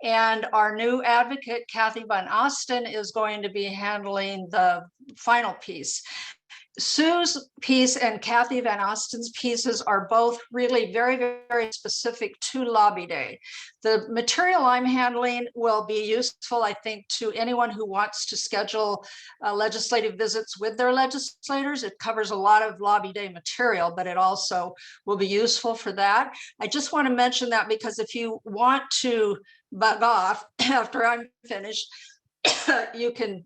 And our new advocate, Kathy Van Osten, is going to be handling the final piece. Sue's piece and Kathy Van Osten's pieces are both really very, very specific to Lobby Day. The material I'm handling will be useful, I think, to anyone who wants to schedule legislative visits with their legislators. It covers a lot of Lobby Day material, but it also will be useful for that. I just want to mention that because if you want to bug off after I'm finished, you can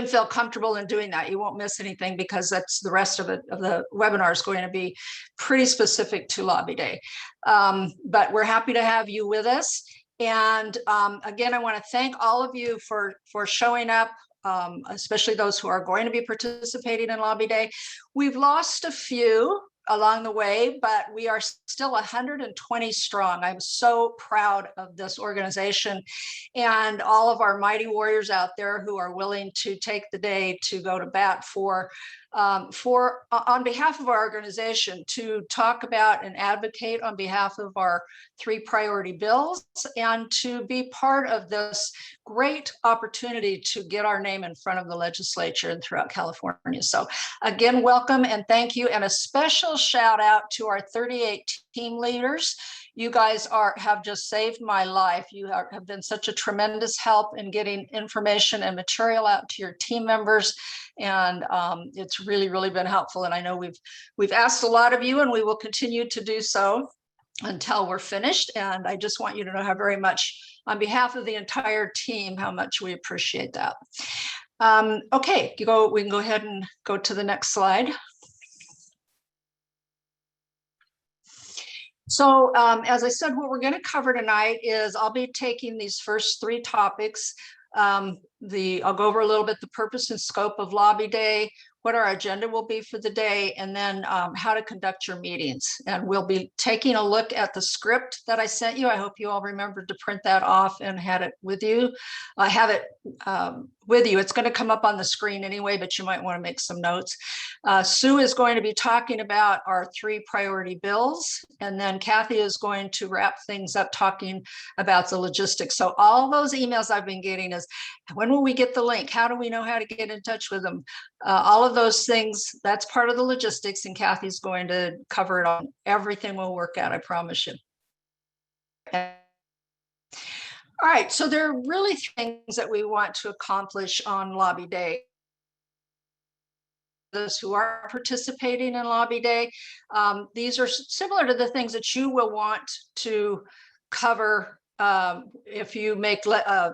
feel comfortable in doing that. You won't miss anything because that's the rest of it, of the webinar is going to be pretty specific to Lobby Day. But we're happy to have you with us. And again, I want to thank all of you for showing up, especially those who are going to be participating in Lobby Day. We've lost a few along the way, but we are still 120 strong. I'm so proud of this organization and all of our mighty warriors out there who are willing to take the day to go to bat on behalf of our organization, to talk about and advocate on behalf of our 3 priority bills, and to be part of this great opportunity to get our name in front of the legislature and throughout California. So again, welcome and thank you. And a special shout out to our 38 team leaders. You guys have just saved my life. You have been such a tremendous help in getting information and material out to your team members. And it's really, really been helpful. And I know we've asked a lot of you, and we will continue to do so until we're finished. And I just want you to know how very much, on behalf of the entire team, how much we appreciate that. Okay, we can go ahead and go to the next slide. So as I said, what we're going to cover tonight is I'll be taking these first 3 topics. I'll go over a little bit the purpose and scope of Lobby Day, what our agenda will be for the day, and then how to conduct your meetings. And we'll be taking a look at the script that I sent you. I hope you all remembered to print that off and had it with you. With you. It's going to come up on the screen anyway, but you might want to make some notes. Sue is going to be talking about our 3 priority bills, and then Kathy is going to wrap things up talking about the logistics. So all those emails I've been getting is, when will we get the link? How do we know how to get in touch with them? All of those things, that's part of the logistics, and Kathy's going to cover it all. Everything will work out, I promise you. All right, so there are really things that we want to accomplish on Lobby Day. Those who are participating in Lobby Day, these are similar to the things that you will want to cover if you make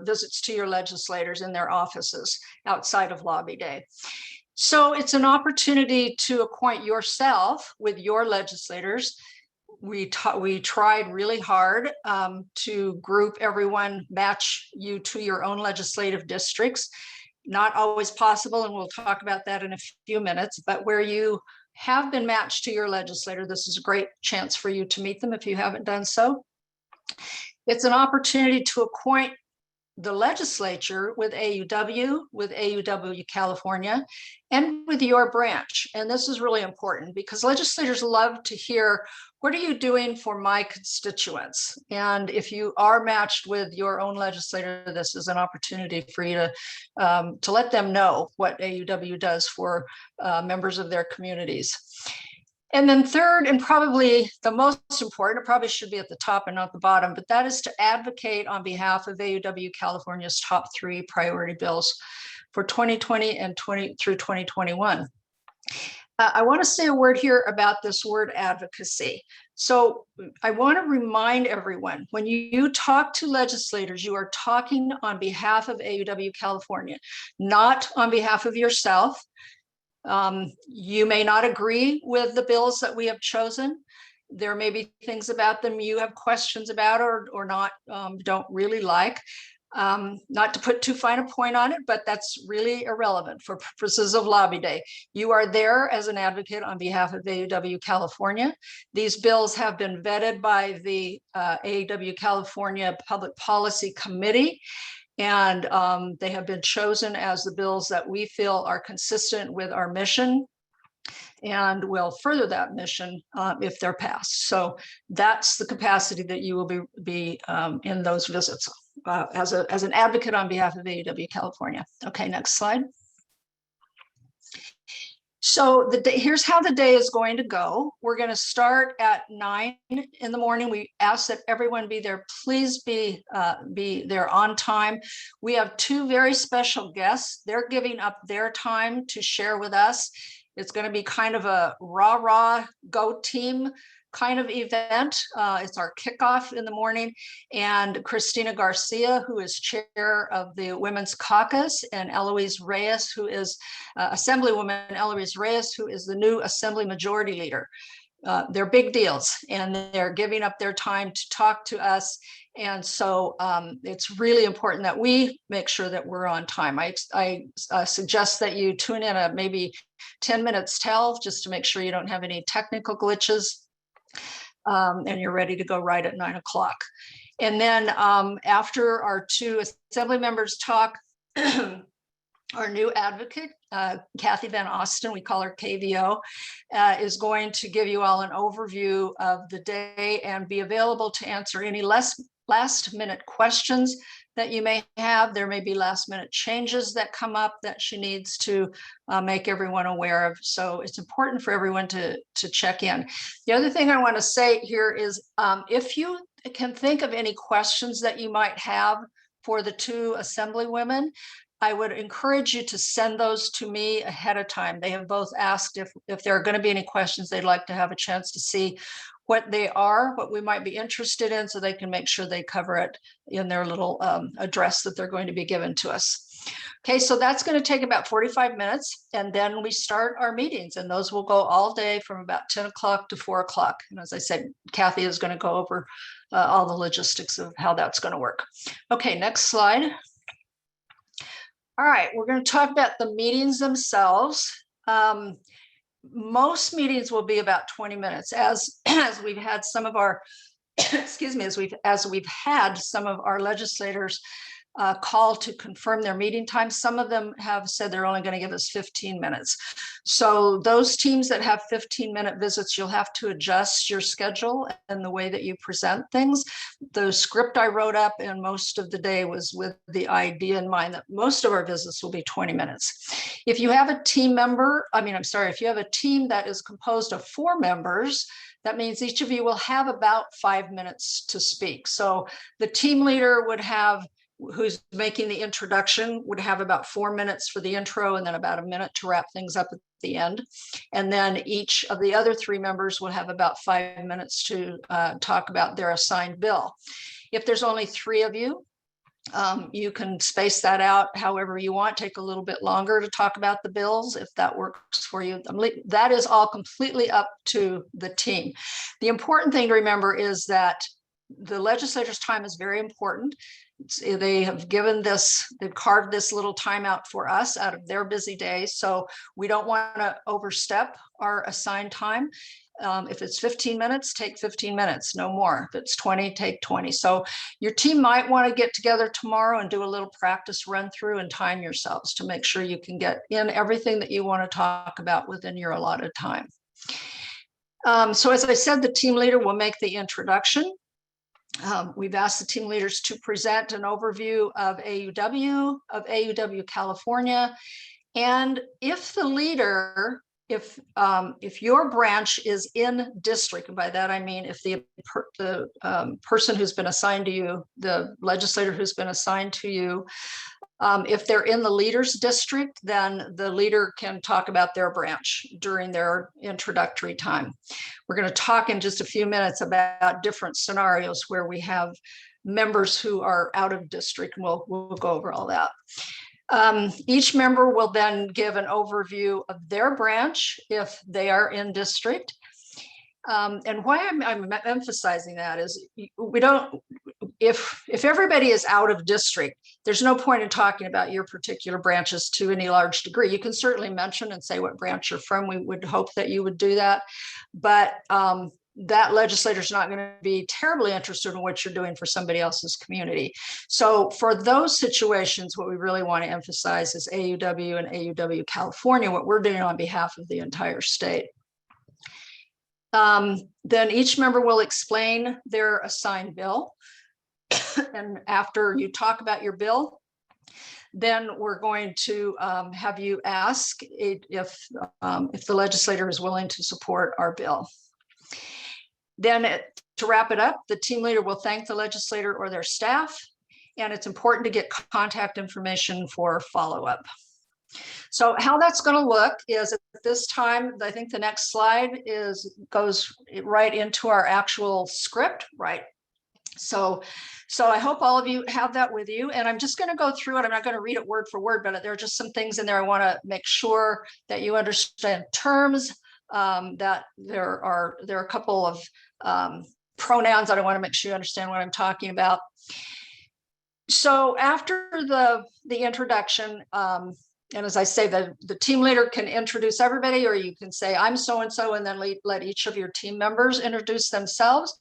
visits to your legislators in their offices outside of Lobby Day. So it's an opportunity to acquaint yourself with your legislators. We tried really hard to group everyone, match you to your own legislative districts. Not always possible, and we'll talk about that in a few minutes, but where you have been matched to your legislator, this is a great chance for you to meet them if you haven't done so. It's an opportunity to acquaint the legislature with AUW, with AAUW California, and with your branch. And this is really important because legislators love to hear, what are you doing for my constituents? And if you are matched with your own legislator, this is an opportunity for you to let them know what AUW does for members of their communities. And then third, and probably the most important, it probably should be at the top and not the bottom, but that is to advocate on behalf of AAUW California's top 3 priority bills for 2020 and through 2021. I want to say a word here about this word advocacy. So I want to remind everyone, when you talk to legislators, you are talking on behalf of AAUW California, not on behalf of yourself. You may not agree with the bills that we have chosen. There may be things about them you have questions about or not, don't really like. Not to put too fine a point on it, but that's really irrelevant for purposes of Lobby Day. You are there as an advocate on behalf of AAUW California. These bills have been vetted by the AAUW California Public Policy Committee, and they have been chosen as the bills that we feel are consistent with our mission and will further that mission if they're passed. So that's the capacity that you will be in those visits as an advocate on behalf of AAUW California. Okay, next slide. So here's how the day is going to go. We're going to start at 9 in the morning. We ask that everyone be there. Please be there on time. We have two very special guests. They're giving up their time to share with us. It's going to be kind of a rah-rah go team kind of event. It's our kickoff in the morning, and Christina Garcia, who is chair of the Women's Caucus, and Eloise Reyes, who is Assemblywoman Eloise Reyes, who is the new Assembly Majority Leader. They're big deals, and they're giving up their time to talk to us. And so it's really important that we make sure that we're on time. I suggest that you tune in at maybe 10 minutes till, just to make sure you don't have any technical glitches. And you're ready to go right at 9 o'clock. And then after our two assembly members talk, our new advocate, Kathy Van Austin, we call her KVO, is going to give you all an overview of the day and be available to answer any last minute questions that you may have. There may be last minute changes that come up that she needs to make everyone aware of. So it's important for everyone to check in. The other thing I want to say here is if you can think of any questions that you might have for the two assemblywomen, I would encourage you to send those to me ahead of time. They have both asked if there are going to be any questions they'd like to have a chance to see what they are, what we might be interested in, so they can make sure they cover it in their little address that they're going to be given to us. Okay, so that's going to take about 45 minutes, and then we start our meetings, and those will go all day from about 10 o'clock to 4 o'clock. And as I said, Kathy is going to go over all the logistics of how that's going to work. Okay, next slide. All right, we're going to talk about the meetings themselves. Most meetings will be about 20 minutes, as we've had some of our, excuse me, as we've had some of our legislators call to confirm their meeting time. Some of them have said they're only going to give us 15 minutes. So those teams that have 15-minute visits, you'll have to adjust your schedule and the way that you present things. The script I wrote up and most of the day was with the idea in mind that most of our visits will be 20 minutes. If you have a team member, if you have a team that is composed of 4 members, that means each of you will have about 5 minutes to speak. So the team leader who's making the introduction would have about 4 minutes for the intro and then about a minute to wrap things up at the end. And then each of the other 3 members will have about 5 minutes to talk about their assigned bill. If there's only 3 of you, you can space that out however you want, take a little bit longer to talk about the bills if that works for you. That is all completely up to the team. The important thing to remember is that the legislators' time is very important. They have they've carved this little time out for us out of their busy days. So we don't want to overstep our assigned time. If it's 15 minutes, take 15 minutes, no more. If it's 20, take 20. So your team might want to get together tomorrow and do a little practice run through and time yourselves to make sure you can get in everything that you want to talk about within your allotted time. So as I said, the team leader will make the introduction. We've asked the team leaders to present an overview of AAUW California. And if the leader, if your branch is in district, and by that I mean if the person who's been assigned to you, the legislator who's been assigned to you, if they're in the leader's district, then the leader can talk about their branch during their introductory time. We're going to talk in just a few minutes about different scenarios where we have members who are out of district, and we'll go over all that. Each member will then give an overview of their branch if they are in district. And why I'm emphasizing that is if everybody is out of district, there's no point in talking about your particular branches to any large degree. You can certainly mention and say what branch you're from. We would hope that you would do that. But that legislator is not going to be terribly interested in what you're doing for somebody else's community. So for those situations, what we really want to emphasize is AUW and AUW California, what we're doing on behalf of the entire state. Then each member will explain their assigned bill. And after you talk about your bill, then we're going to have you ask if the legislator is willing to support our bill. Then to wrap it up, the team leader will thank the legislator or their staff, and it's important to get contact information for follow-up. So how that's going to look is at this time, I think the next slide goes right into our actual script, right? So I hope all of you have that with you, and I'm just going to go through it. I'm not going to read it word for word, but there are just some things in there I want to make sure that you understand terms, that there are a couple of pronouns that I want to make sure you understand what I'm talking about. So after the introduction, and as I say, the team leader can introduce everybody, or you can say, I'm so-and-so, and then let each of your team members introduce themselves.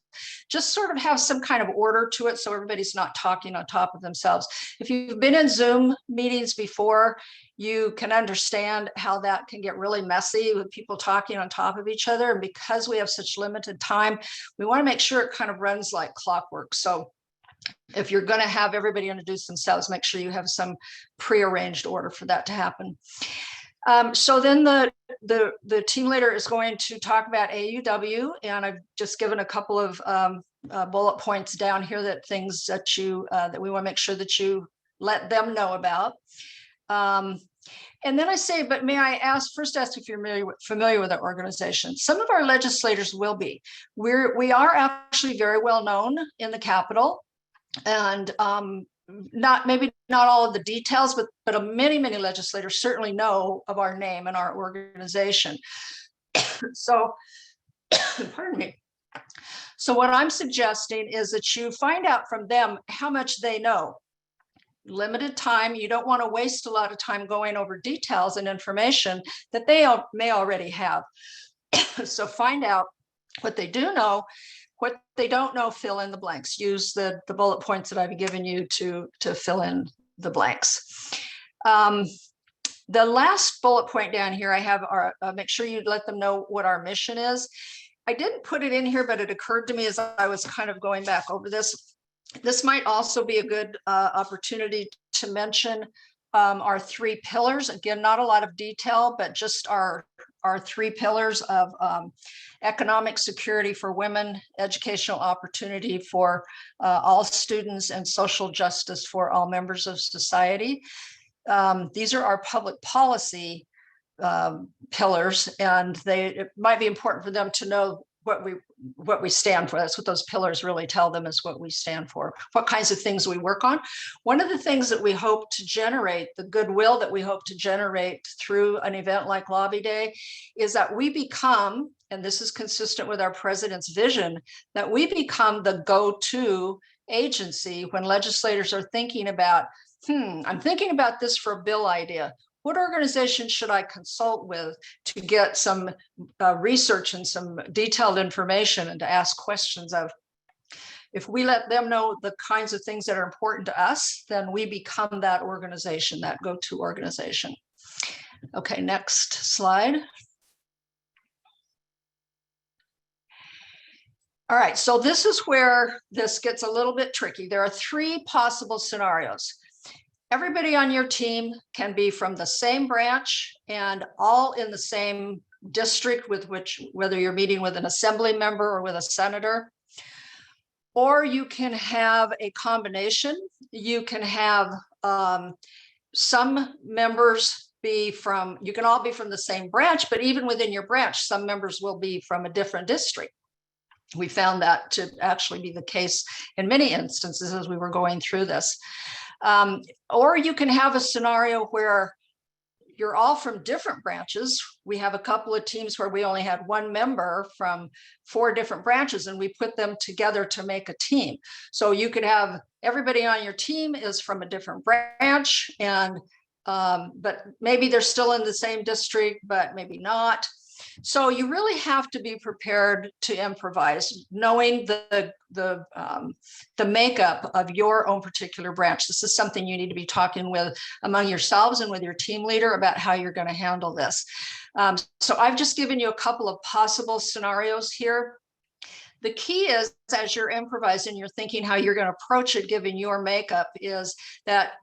Just sort of have some kind of order to it so everybody's not talking on top of themselves. If you've been in Zoom meetings before, you can understand how that can get really messy with people talking on top of each other. And because we have such limited time, we want to make sure it kind of runs like clockwork. So if you're going to have everybody introduce themselves, make sure you have some prearranged order for that to happen. So then the team leader is going to talk about AUW, and I've just given a couple of bullet points down here that things that you that we want to make sure that you let them know about. And then I say, but may I first ask if you're familiar with our organization? Some of our legislators will be. We are actually very well known in the Capitol. And maybe not all of the details, but many legislators certainly know of our name and our organization. So, pardon me. So what I'm suggesting is that you find out from them how much they know. Limited time, you don't want to waste a lot of time going over details and information that they may already have. So find out what they do know. What they don't know, fill in the blanks. Use the bullet points that I've given you to fill in the blanks. The last bullet point down here I have are make sure you let them know what our mission is. I didn't put it in here, but it occurred to me as I was kind of going back over this. This might also be a good opportunity to mention our 3 pillars. Again, not a lot of detail, but just our 3 pillars of economic security for women, educational opportunity for all students, and social justice for all members of society. These are our public policy pillars, and it might be important for them to know what we stand for. That's what those pillars really tell them, is what we stand for, what kinds of things we work on. One of the things that we hope to generate, the goodwill that we hope to generate through an event like Lobby Day, is that we become, and this is consistent with our president's vision, that we become the go-to agency when legislators are thinking about, I'm thinking about this for a bill idea. What organization should I consult with to get some research and some detailed information, and to ask questions of? If we let them know the kinds of things that are important to us, then we become that organization, that go-to organization. Okay, next slide. All right, so this is where this gets a little bit tricky. There are 3 possible scenarios. Everybody on your team can be from the same branch and all in the same district, with which, whether you're meeting with an assembly member or with a senator. Or you can have a combination. You can have some members you can all be from the same branch, but even within your branch, some members will be from a different district. We found that to actually be the case in many instances as we were going through this. Or you can have a scenario where you're all from different branches. We have a couple of teams where we only had 1 member from 4 different branches, and we put them together to make a team. So you could have everybody on your team is from a different branch, and but maybe they're still in the same district, but maybe not. So you really have to be prepared to improvise, knowing the makeup of your own particular branch. This is something you need to be talking with among yourselves and with your team leader about how you're going to handle this. So I've just given you a couple of possible scenarios here. The key is, as you're improvising, you're thinking how you're going to approach it, given your makeup, is that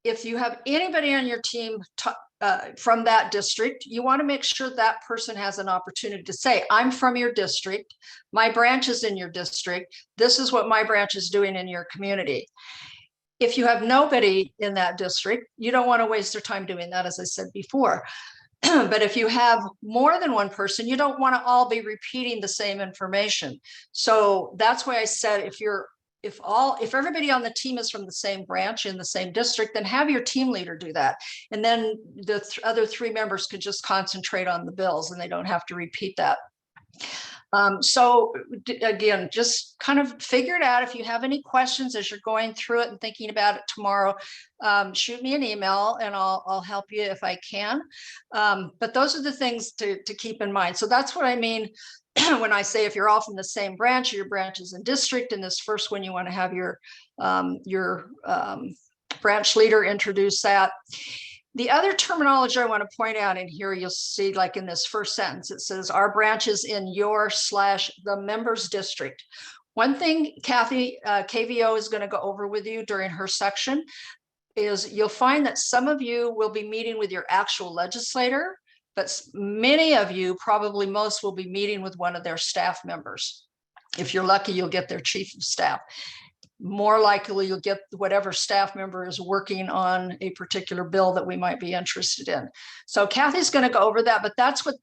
if you have anybody on your team from that district, you want to make sure that person has an opportunity to say, I'm from your district, my branch is in your district, this is what my branch is doing in your community. If you have nobody in that district, you don't want to waste their time doing that, as I said before. But if you have more than one person, you don't want to all be repeating the same information. So that's why I said, if everybody on the team is from the same branch in the same district, then have your team leader do that. And then the other 3 members could just concentrate on the bills and they don't have to repeat that. So again, just kind of figure it out. If you have any questions as you're going through it and thinking about it tomorrow, shoot me an email and I'll help you if I can. But those are the things to keep in mind. So that's what I mean when I say if you're all from the same branch, your branch is in district, in this first one, you want to have your branch leader introduce that. The other terminology I want to point out in here, you'll see, like in this first sentence, it says our branch is in your/the members district. One thing Kathy KVO is going to go over with you during her section is you'll find that some of you will be meeting with your actual legislator, but many of you, probably most, will be meeting with one of their staff members. If you're lucky, you'll get their chief of staff. More likely, you'll get whatever staff member is working on a particular bill that we might be interested in. So Kathy's going to go over that, but that's what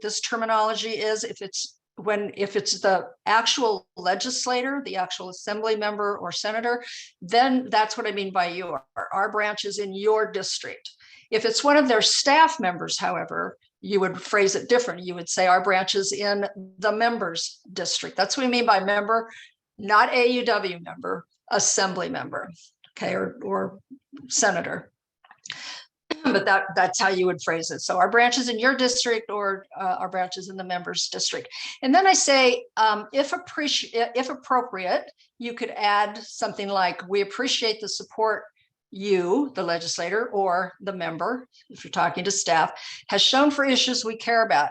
this terminology is. If it's the actual legislator, the actual assembly member or senator, then that's what I mean by our branch is in your district. If it's one of their staff members, however, you would phrase it different. You would say our branch is in the members district. That's what we mean by member. Not AUW member, assembly member, okay, or senator. But that's how you would phrase it. So our branch is in your district, or our branch is in the members district. And then I say, if appropriate, you could add something like, we appreciate the support you, the legislator, or the member, if you're talking to staff, has shown for issues we care about.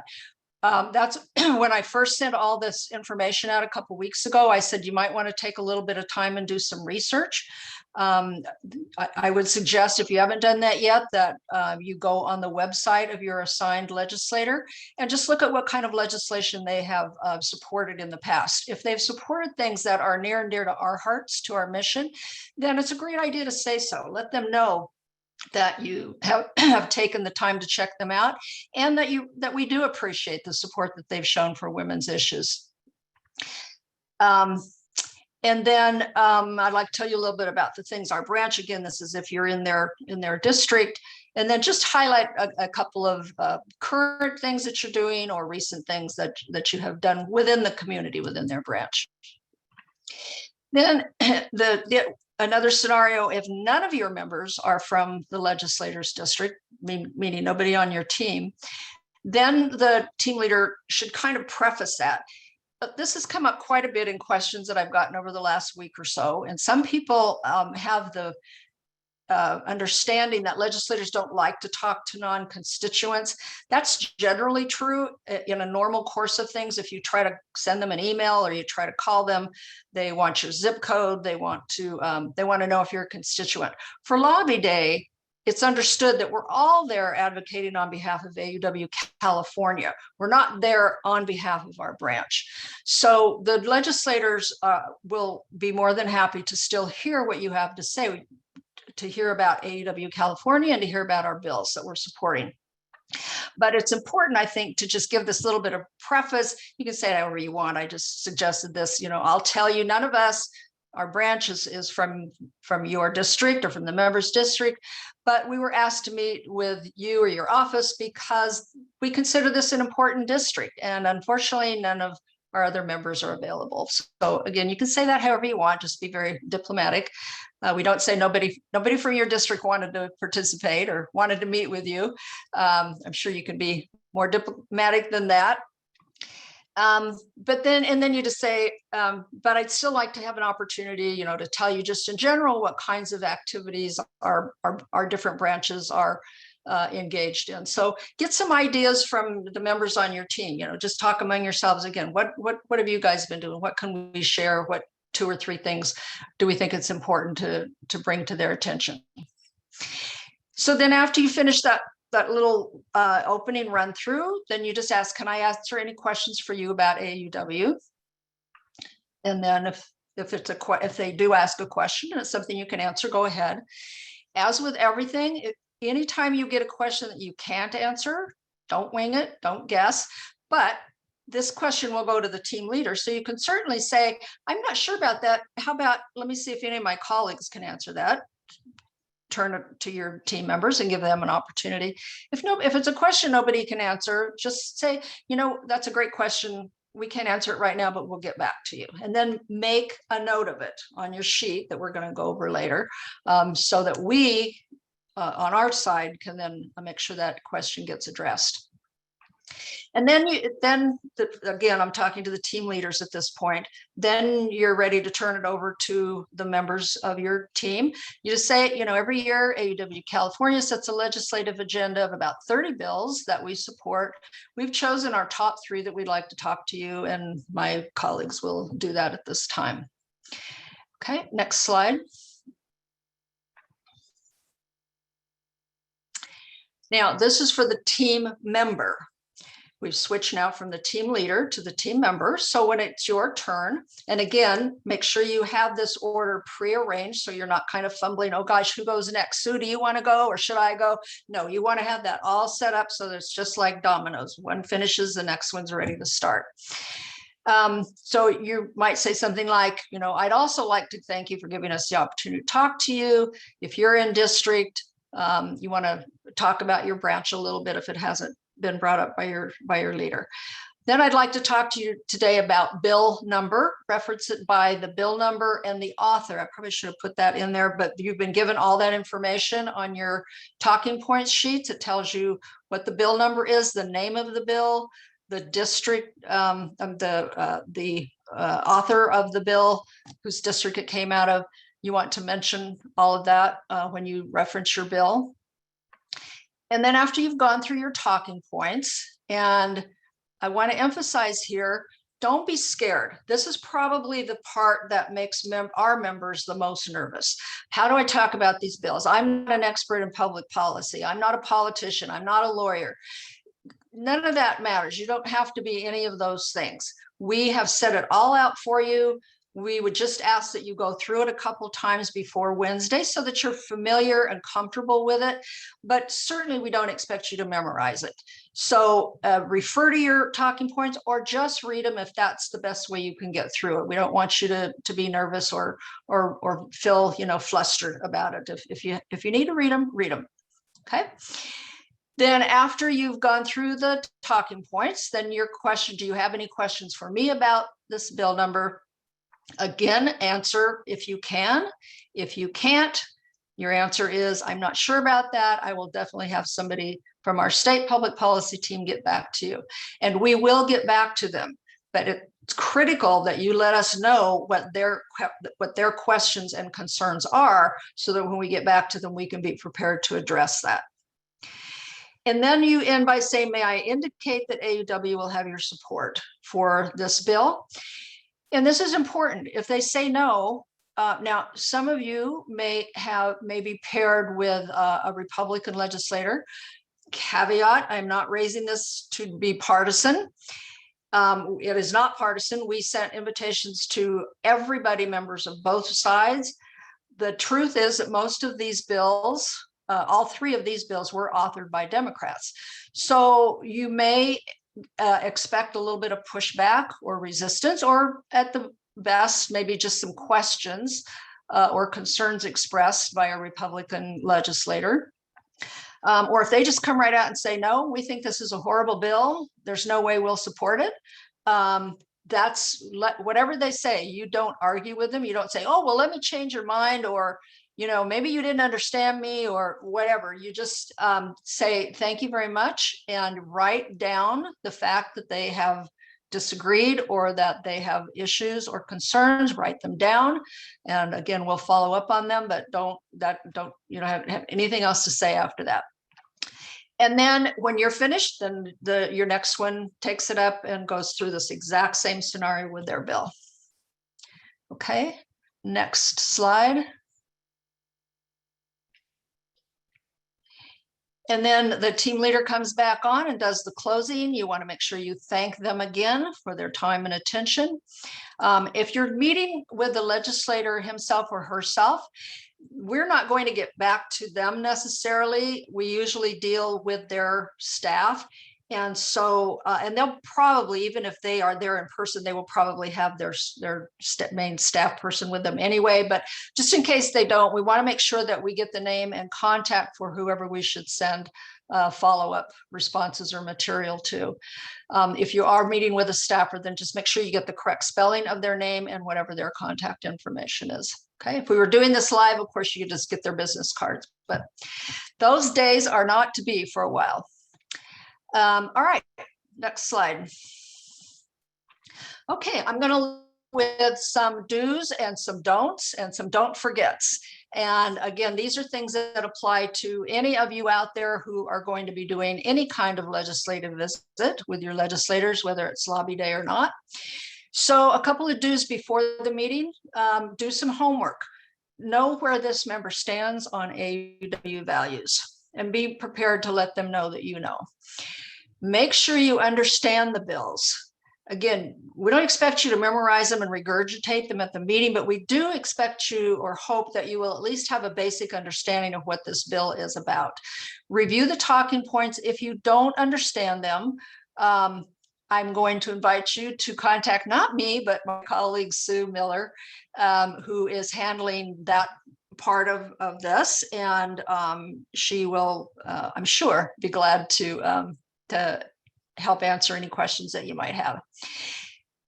That's when I first sent all this information out a couple of weeks ago. I said you might want to take a little bit of time and do some research. I would suggest, if you haven't done that yet, that you go on the website of your assigned legislator and just look at what kind of legislation they have supported in the past. If they've supported things that are near and dear to our hearts, to our mission, then it's a great idea to say so. Let them know that you have taken the time to check them out, and that we do appreciate the support that they've shown for women's issues. And then I'd like to tell you a little bit about the things our branch, again, this is if you're in their district, and then just highlight a couple of current things that you're doing or recent things that you have done within the community, within their branch. Then another scenario, if none of your members are from the legislator's district, meaning nobody on your team, then the team leader should kind of preface that. But this has come up quite a bit in questions that I've gotten over the last week or so. And some people have the understanding that legislators don't like to talk to non-constituents. That's generally true in a normal course of things. If you try to send them an email or you try to call them, they want your zip code. They want to know if you're a constituent. For Lobby Day, it's understood that we're all there advocating on behalf of AUW California. We're not there on behalf of our branch. So the legislators will be more than happy to still hear what you have to say, to hear about AAUW California and to hear about our bills that we're supporting. But it's important, I think, to just give this little bit of preface. You can say it however you want. I just suggested this, I'll tell you, none of us, our branch is from your district or from the members district, but we were asked to meet with you or your office because we consider this an important district. And unfortunately, none of our other members are available. So again, you can say that however you want, just be very diplomatic. We don't say nobody from your district wanted to participate or wanted to meet with you. I'm sure you can be more diplomatic than that. But then you just say, but I'd still like to have an opportunity, to tell you just in general what kinds of activities our different branches are engaged in. So get some ideas from the members on your team, just talk among yourselves again. What have you guys been doing? What can we share? What 2 or 3 things do we think it's important to bring to their attention? So then after you finish that little opening run through, then you just ask, can I answer any questions for you about AAUW? And then if they do ask a question and it's something you can answer, go ahead. As with everything, anytime you get a question that you can't answer, don't wing it, don't guess. But this question will go to the team leader. So you can certainly say, I'm not sure about that. How about, let me see if any of my colleagues can answer that. Turn it to your team members and give them an opportunity. If it's a question nobody can answer, just say, that's a great question. We can't answer it right now, but we'll get back to you. And then make a note of it on your sheet that we're going to go over later, so that we, on our side, can then make sure that question gets addressed. And then again, I'm talking to the team leaders at this point. Then you're ready to turn it over to the members of your team. You just say, every year AAUW California sets a legislative agenda of about 30 bills that we support. We've chosen our top 3 that we'd like to talk to you, and my colleagues will do that at this time. Okay, next slide. Now, this is for the team member. We've switched now from the team leader to the team member. So when it's your turn, and again, make sure you have this order prearranged so you're not kind of fumbling, oh gosh, who goes next? Sue, do you want to go or should I go? No, you want to have that all set up so that it's just like dominoes. One finishes, the next one's ready to start. So you might say something like, I'd also like to thank you for giving us the opportunity to talk to you. If you're in district, you want to talk about your branch a little bit if it hasn't been brought up by your leader. Then I'd like to talk to you today about bill number, reference it by the bill number and the author. I probably should have put that in there, but you've been given all that information on your talking points sheets. It tells you what the bill number is, the name of the bill, the district, the author of the bill, whose district it came out of. You want to mention all of that when you reference your bill. And then after you've gone through your talking points, and I want to emphasize here, don't be scared. This is probably the part that makes our members the most nervous. How do I talk about these bills? I'm not an expert in public policy. I'm not a politician. I'm not a lawyer. None of that matters. You don't have to be any of those things. We have set it all out for you. We would just ask that you go through it a couple times before Wednesday so that you're familiar and comfortable with it, but certainly we don't expect you to memorize it. So refer to your talking points or just read them if that's the best way you can get through it. We don't want you to be nervous or feel flustered about it. If you need to read them, okay? Then after you've gone through the talking points, then your question, do you have any questions for me about this bill number? Again, answer if you can. If you can't, your answer is, I'm not sure about that. I will definitely have somebody from our state public policy team get back to you. And we will get back to them. But it's critical that you let us know what their questions and concerns are so that when we get back to them, we can be prepared to address that. And then you end by saying, may I indicate that AAUW will have your support for this bill? And this is important. If they say no, now some of you may be paired with a Republican legislator. Caveat, I'm not raising this to be partisan. It is not partisan. We sent invitations to everybody, members of both sides. The truth is that most of these bills, all 3 of these bills were authored by Democrats. So you may expect a little bit of pushback or resistance, or at the best, maybe just some questions or concerns expressed by a Republican legislator. Or if they just come right out and say, no, we think this is a horrible bill, there's no way we'll support it. whatever they say, you don't argue with them. You don't say, oh, well, let me change your mind, or, maybe you didn't understand me, or whatever. You just say, thank you very much, and write down the fact that they have disagreed or that they have issues or concerns. Write them down. And again, we'll follow up on them, but don't have anything else to say after that. And then when you're finished, then your next one takes it up and goes through this exact same scenario with their bill. Okay, next slide. And then the team leader comes back on and does the closing. You want to make sure you thank them again for their time and attention. If you're meeting with the legislator himself or herself, we're not going to get back to them necessarily. We usually deal with their staff. And so, and they'll probably, even if they are there in person, they will probably have their main staff person with them anyway. But just in case they don't, we want to make sure that we get the name and contact for whoever we should send follow-up responses or material to. If you are meeting with a staffer, then just make sure you get the correct spelling of their name and whatever their contact information is. Okay, if we were doing this live, of course, you could just get their business cards, but those days are not to be for a while. All right, next slide. Okay, I'm going to with some do's and some don'ts and some don't forgets. And again, these are things that apply to any of you out there who are going to be doing any kind of legislative visit with your legislators, whether it's lobby day or not. So a couple of do's before the meeting: do some homework. Know where this member stands on AAUW values and be prepared to let them know that you know. Make sure you understand the bills. Again, we don't expect you to memorize them and regurgitate them at the meeting, but we do expect you or hope that you will at least have a basic understanding of what this bill is about. Review the talking points. If you don't understand them, I'm going to invite you to contact not me, but my colleague Sue Miller, who is handling that part of this, and she will, I'm sure, be glad to help answer any questions that you might have.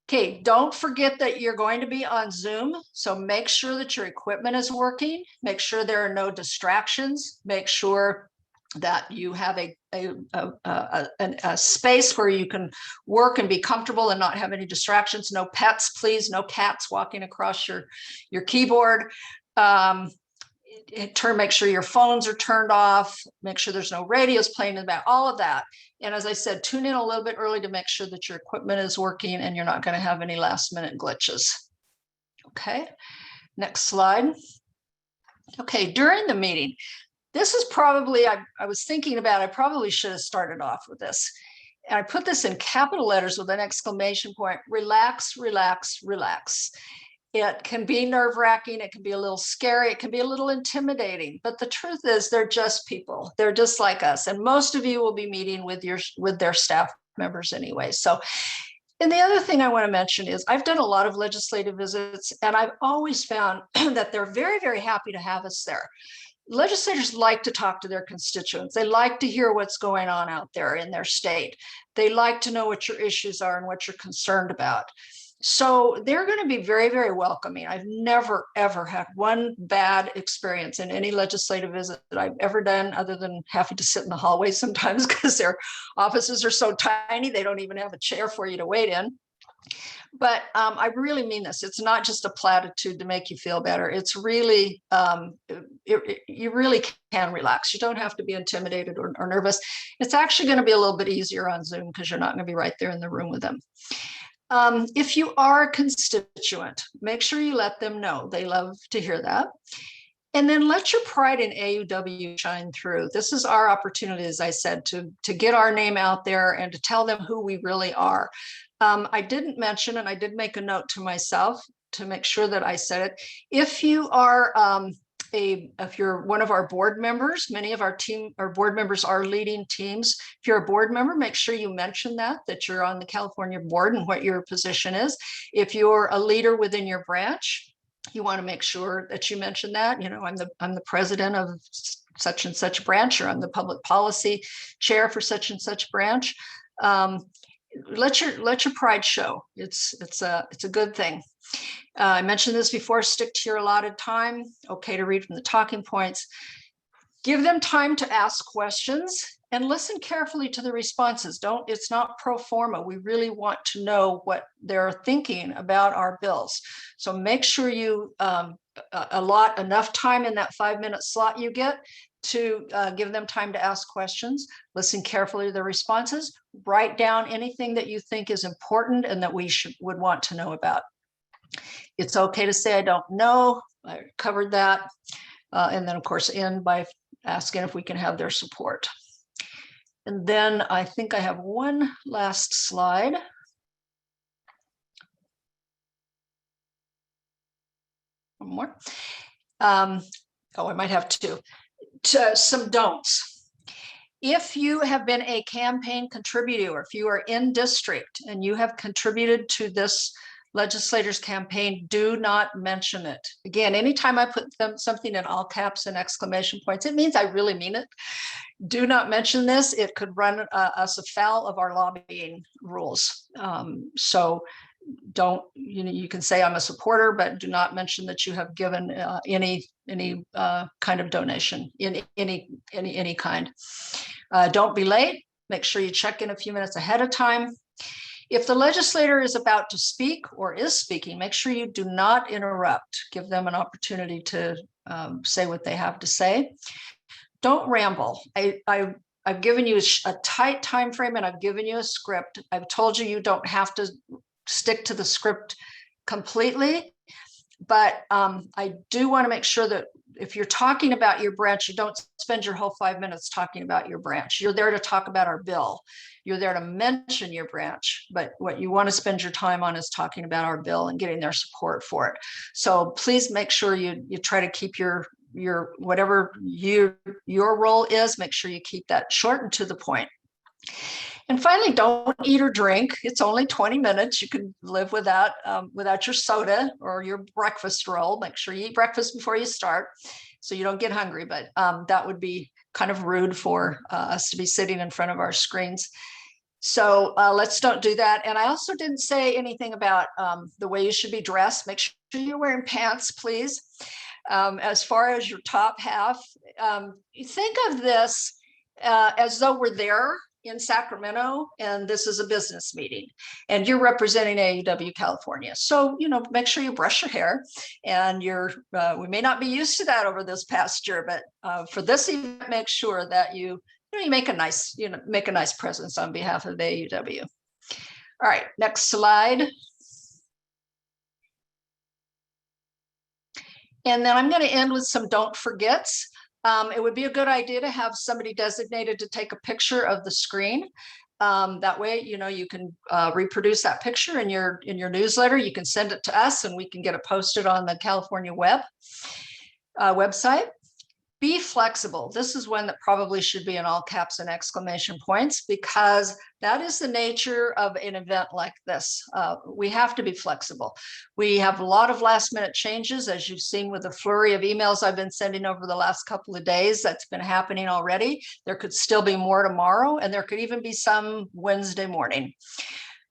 Okay, don't forget that you're going to be on Zoom, so make sure that your equipment is working. Make sure there are no distractions. Make sure that you have a space where you can work and be comfortable and not have any distractions. No pets, please. No cats walking across your keyboard. Make sure your phones are turned off. Make sure there's no radios playing in the back, all of that. And as I said, tune in a little bit early to make sure that your equipment is working and you're not going to have any last minute glitches. Okay, next slide. Okay, during the meeting, this is probably, I was thinking about, I probably should have started off with this. And I put this in capital letters with an exclamation point: relax, relax, relax. It can be nerve-wracking, it can be a little scary, it can be a little intimidating, but the truth is they're just people. They're just like us. And most of you will be meeting with their staff members anyway. So, and the other thing I want to mention is I've done a lot of legislative visits, and I've always found that they're very, very happy to have us there. Legislators like to talk to their constituents. They like to hear what's going on out there in their state. They like to know what your issues are and what you're concerned about. So they're going to be very, very welcoming. I've never, ever had one bad experience in any legislative visit that I've ever done, other than having to sit in the hallway sometimes because their offices are so tiny, they don't even have a chair for you to wait in. But I really mean this. It's not just a platitude to make you feel better. It's really, you really can relax. You don't have to be intimidated or nervous. It's actually going to be a little bit easier on Zoom because you're not going to be right there in the room with them. If you are a constituent, make sure you let them know. They love to hear that. And then let your pride in AAUW shine through. This is our opportunity, as I said, to get our name out there and to tell them who we really are. I didn't mention, and I did make a note to myself to make sure that I said it. If you are if you're one of our board members, many of our board members are leading teams. If you're a board member, make sure you mention that you're on the California board and what your position is. If you're a leader within your branch, you want to make sure that you mention that. You know, I'm the president of such and such branch, or I'm the public policy chair for such and such branch. let your pride show. It's a good thing. I mentioned this before, stick to your allotted time. Okay to read from the talking points. Give them time to ask questions and listen carefully to the responses. It's not pro forma. We really want to know what they're thinking about our bills. So make sure you allot enough time in that 5-minute slot you get to give them time to ask questions, listen carefully to the responses, write down anything that you think is important and that we would want to know about. It's okay to say, I don't know. I covered that. And then of course, end by asking if we can have their support. And then I think I have one last slide. One more. I might have two. Some don'ts. If you have been a campaign contributor, or if you are in district and you have contributed to this legislators campaign, do not mention it. Again, anytime I put something in all caps and exclamation points, it means I really mean it. Do not mention this. It could run us afoul of our lobbying rules. So don't, you can say I'm a supporter, but do not mention that you have given any kind of donation in any kind. Don't be late. Make sure you check in a few minutes ahead of time. If the legislator is about to speak or is speaking, make sure you do not interrupt. Give them an opportunity to say what they have to say. Don't ramble. I've given you a tight time frame and I've given you a script. I've told you you don't have to stick to the script completely, but I do want to make sure that if you're talking about your branch, you don't spend your whole 5 minutes talking about your branch. You're there to talk about our bill. You're there to mention your branch, but what you want to spend your time on is talking about our bill and getting their support for it. So please make sure you try to keep your whatever your role is, make sure you keep that short and to the point. And finally, don't eat or drink. It's only 20 minutes. You can live without your soda or your breakfast roll. Make sure you eat breakfast before you start so you don't get hungry, but that would be kind of rude for us to be sitting in front of our screens. So let's don't do that. And I also didn't say anything about the way you should be dressed. Make sure you're wearing pants, please. As far as your top half, you think of this as though we're there in Sacramento and this is a business meeting and you're representing AAUW California. So, make sure you brush your hair and we may not be used to that over this past year, but for this event, make sure that you make a nice presence on behalf of AAUW. All right, next slide. And then I'm going to end with some don't forgets. It would be a good idea to have somebody designated to take a picture of the screen. That way, you can reproduce that picture in your newsletter. You can send it to us and we can get it posted on the California website. Be flexible. This is one that probably should be in all caps and exclamation points because that is the nature of an event like this. We have to be flexible. We have a lot of last minute changes, as you've seen with the flurry of emails I've been sending over the last couple of days. That's been happening already. There could still be more tomorrow, and there could even be some Wednesday morning.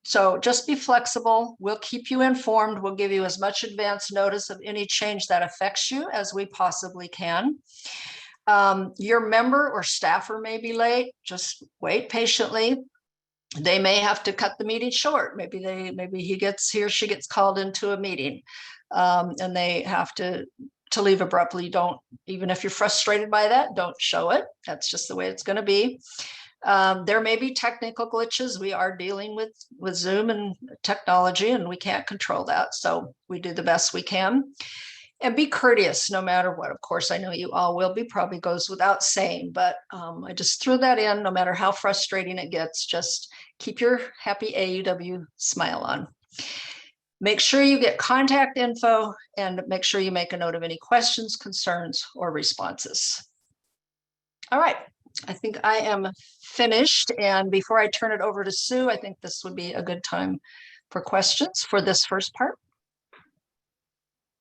So just be flexible. We'll keep you informed. We'll give you as much advance notice of any change that affects you as we possibly can. Your member or staffer may be late. Just wait patiently. They may have to cut the meeting short. Maybe he or she gets called into a meeting and they have to leave abruptly. Even if you're frustrated by that, don't show it. That's just the way it's going to be. There may be technical glitches. We are dealing with Zoom and technology, and we can't control that. So we do the best we can. And be courteous no matter what. Of course, I know you all will be, probably goes without saying, but I just threw that in. No matter how frustrating it gets, just keep your happy AAUW smile on. Make sure you get contact info and make sure you make a note of any questions, concerns, or responses. All right. I think I am finished. And before I turn it over to Sue, I think this would be a good time for questions for this first part.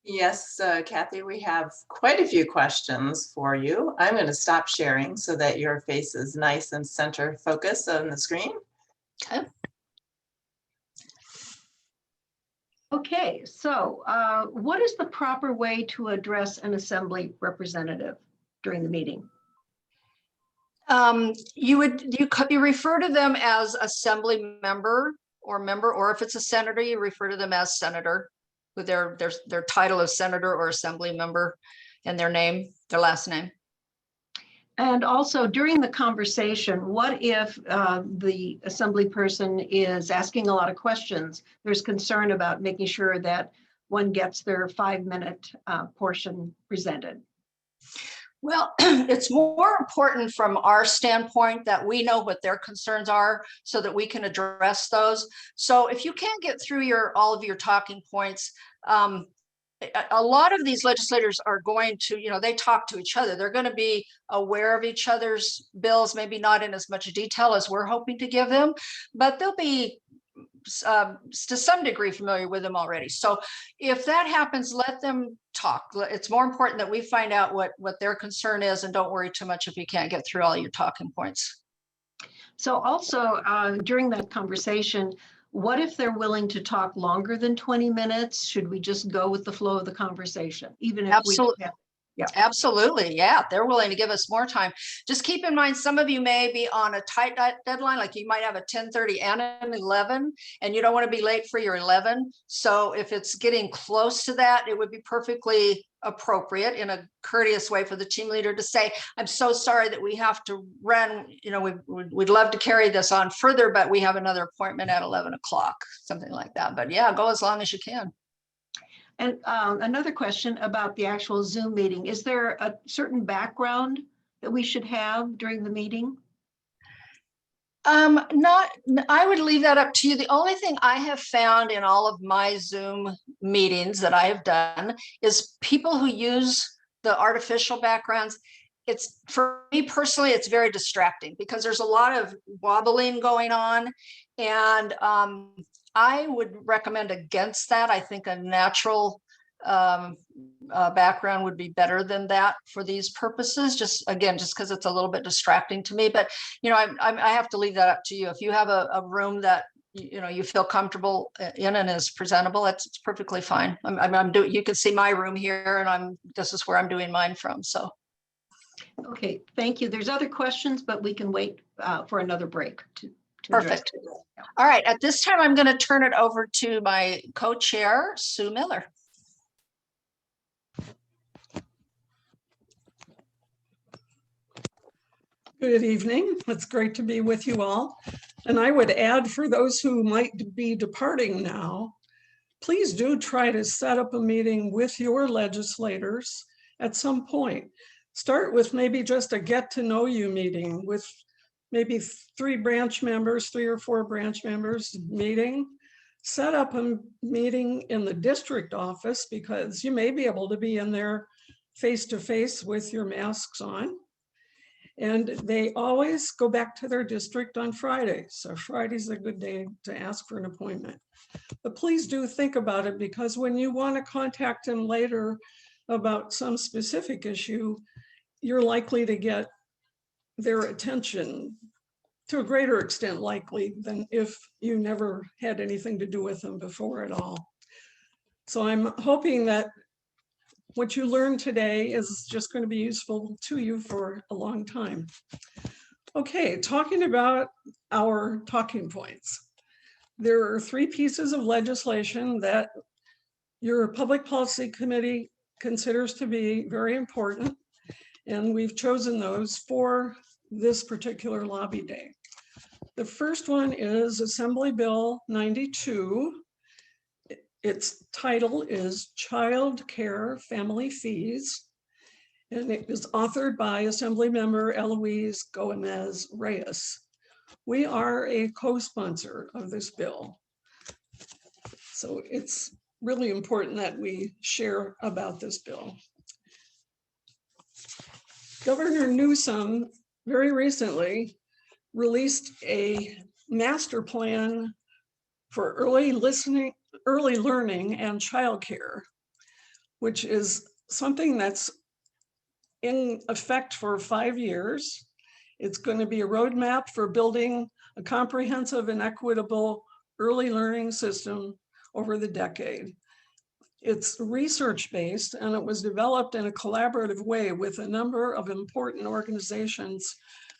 Yes, Kathy, we have quite a few questions for you. I'm going to stop sharing so that your face is nice and center focused on the screen. Okay. Okay, so what is the proper way to address an assembly representative during the meeting? You refer to them as assembly member, or if it's a senator, you refer to them as senator with their title of senator or assembly member and their name, their last name. And also during the conversation, what if the assembly person is asking a lot of questions? There's concern about making sure that one gets their 5-minute portion presented. Well, it's more important from our standpoint that we know what their concerns are so that we can address those. So if you can't get through all of your talking points, a lot of these legislators are going to, they talk to each other. They're going to be aware of each other's bills, maybe not in as much detail as we're hoping to give them, but they'll be to some degree familiar with them already. So if that happens, let them talk. It's more important that we find out what their concern is, and don't worry too much if you can't get through all your talking points. So also during that conversation, what if they're willing to talk longer than 20 minutes? Should we just go with the flow of the conversation, even if Absolutely. we have? Yeah, absolutely. Yeah, they're willing to give us more time. Just keep in mind, some of you may be on a tight deadline, like you might have a 10:30 and an 11, and you don't want to be late for your 11. So if it's getting close to that, it would be perfectly appropriate in a courteous way for the team leader to say, I'm so sorry that we have to run, we'd love to carry this on further, but we have another appointment at 11 o'clock, something like that. But yeah, go as long as you can. and another question about the actual Zoom meeting. Is there a certain background that we should have during the meeting? I would leave that up to you. The only thing I have found in all of my Zoom meetings that I have done is people who use the artificial backgrounds. It's, for me personally, it's very distracting because there's a lot of wobbling going on, and I would recommend against that. I think a natural background would be better than that for these purposes, just because it's a little bit distracting to me. But I have to leave that up to you. If you have a room that you feel comfortable in and is presentable, it's perfectly fine. You can see my room here, and this is where I'm doing mine from. So Okay, thank you. There's other questions, but we can wait for another break to perfect. All right, at this time I'm going to turn it over to my co-chair, Sue Miller. Good evening. It's great to be with you all. And I would add, for those who might be departing now, please do try to set up a meeting with your legislators at some point. Start with maybe just a get to know you meeting with maybe 3 or 4 branch members meeting. Set up a meeting in the district office, because you may be able to be in there face to face with your masks on. And they always go back to their district on Friday. So Friday's a good day to ask for an appointment. But please do think about it, because when you want to contact them later about some specific issue, you're likely to get their attention to a greater extent likely than if you never had anything to do with them before at all. So I'm hoping that what you learned today is just going to be useful to you for a long time. Okay, talking about our talking points. There are 3 pieces of legislation that your Public Policy Committee considers to be very important, and we've chosen those for this particular lobby day. The first one is Assembly Bill 92. Its title is Child Care Family Fees, and it was authored by Assemblymember Eloise Gomez-Reyes. We are a co-sponsor of this bill, so it's really important that we share about this bill. Governor Newsom very recently released a master plan for early learning and childcare, which is something that's in effect for 5 years. It's going to be a roadmap for building a comprehensive and equitable early learning system over the decade. It's research-based, and it was developed in a collaborative way with a number of important organizations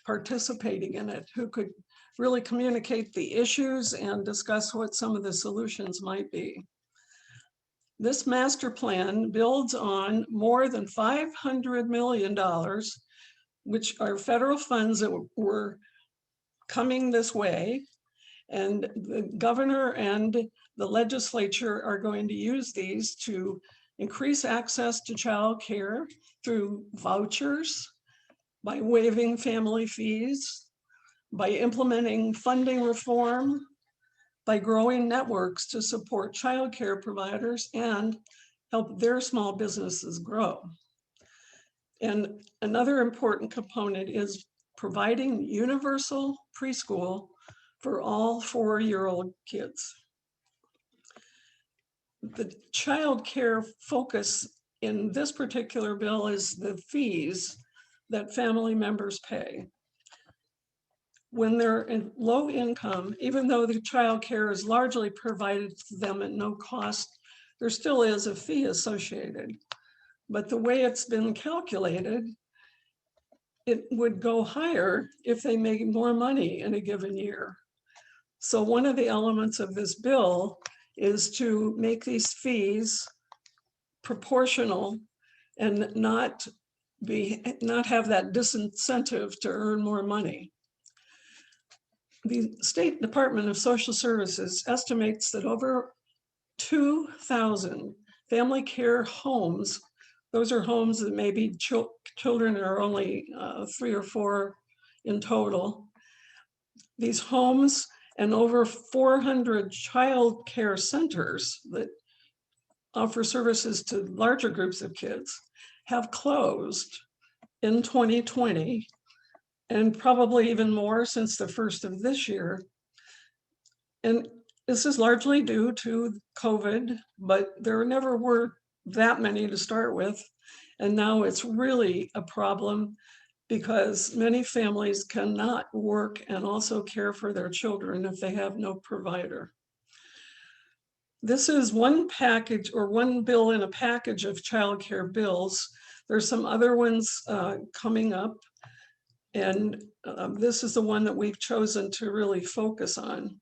participating in it who could really communicate the issues and discuss what some of the solutions might be. This master plan builds on more than $500 million, which are federal funds that were coming this way. And the governor and the legislature are going to use these to increase access to child care through vouchers, by waiving family fees, by implementing funding reform, by growing networks to support child care providers and help their small businesses grow. And another important component is providing universal preschool for all 4-year-old kids. The child care focus in this particular bill is the fees that family members pay. When they're in low income, even though the child care is largely provided to them at no cost, there still is a fee associated. But the way it's been calculated, it would go higher if they make more money in a given year. So one of the elements of this bill is to make these fees proportional and not have that disincentive to earn more money. The State Department of Social Services estimates that over 2,000 family care homes, those are homes that maybe children are only 3 or 4 in total. These homes and over 400 child care centers that offer services to larger groups of kids have closed in 2020, and probably even more since the first of this year. And this is largely due to COVID, but there never were that many to start with. And now it's really a problem because many families cannot work and also care for their children if they have no provider. This is one package or one bill in a package of childcare bills. There's some other ones coming up, and this is the one that we've chosen to really focus on.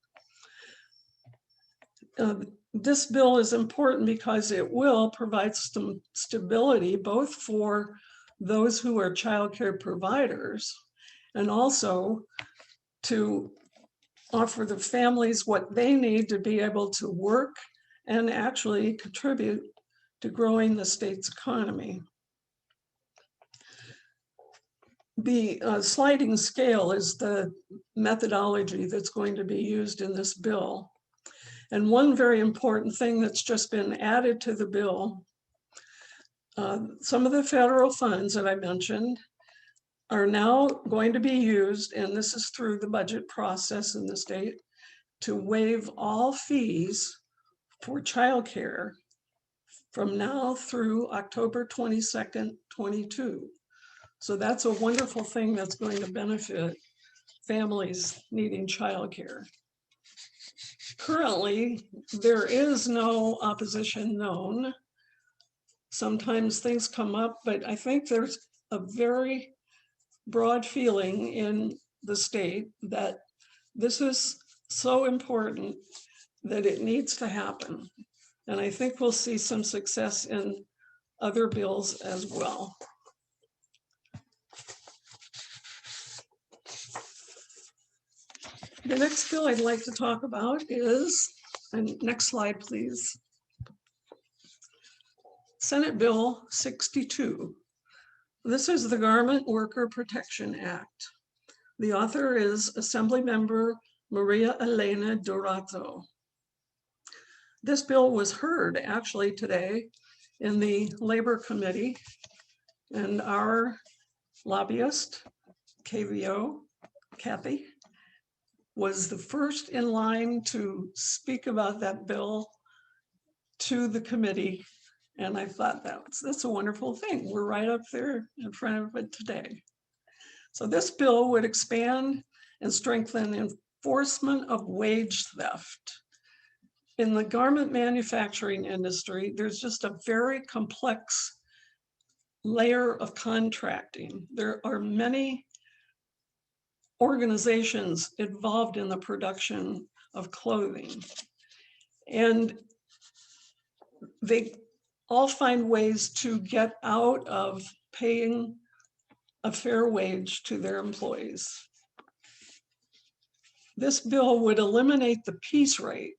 This bill is important because it will provide some stability both for those who are childcare providers and also to offer the families what they need to be able to work and actually contribute to growing the state's economy. The sliding scale is the methodology that's going to be used in this bill. And one very important thing that's just been added to the bill, some of the federal funds that I mentioned are now going to be used, and this is through the budget process in the state, to waive all fees for childcare from now through October 22nd, 22. So that's a wonderful thing that's going to benefit families needing childcare. Currently, there is no opposition known. Sometimes things come up, but I think there's a very broad feeling in the state that this is so important that it needs to happen. And I think we'll see some success in other bills as well. The next bill I'd like to talk about is, and next slide, please. Senate Bill 62. This is the Garment Worker Protection Act. The author is Assemblymember Maria Elena Dorato. This bill was heard actually today in the Labor Committee, and our lobbyist, KVO, Kathy, was the first in line to speak about that bill to the committee. And I thought that's a wonderful thing. We're right up there in front of it today. So this bill would expand and strengthen enforcement of wage theft. in the garment manufacturing industry, there's just a very complex layer of contracting. There are many organizations involved in the production of clothing, and they all find ways to get out of paying a fair wage to their employees. This bill would eliminate the piece rate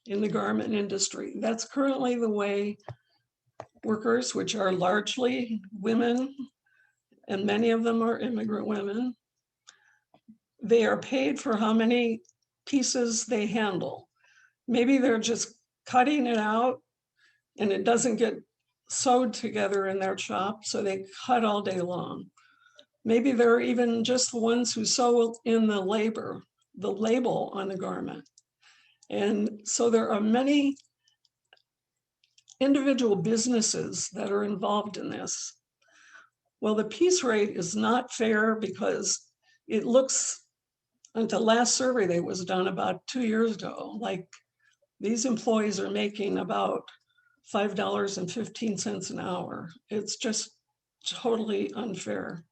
in the garment industry. That's currently the way workers, which are largely women, and many of them are immigrant women, they are paid for how many pieces they handle. Maybe they're just cutting it out and it doesn't get sewed together in their shop, so they cut all day long. Maybe they're even just the ones who sew in the label on the garment. And so there are many individual businesses that are involved in this. Well, the piece rate is not fair because it looks, until last survey that was done about 2 years ago, like these employees are making about $5.15 an hour. It's just totally unfair.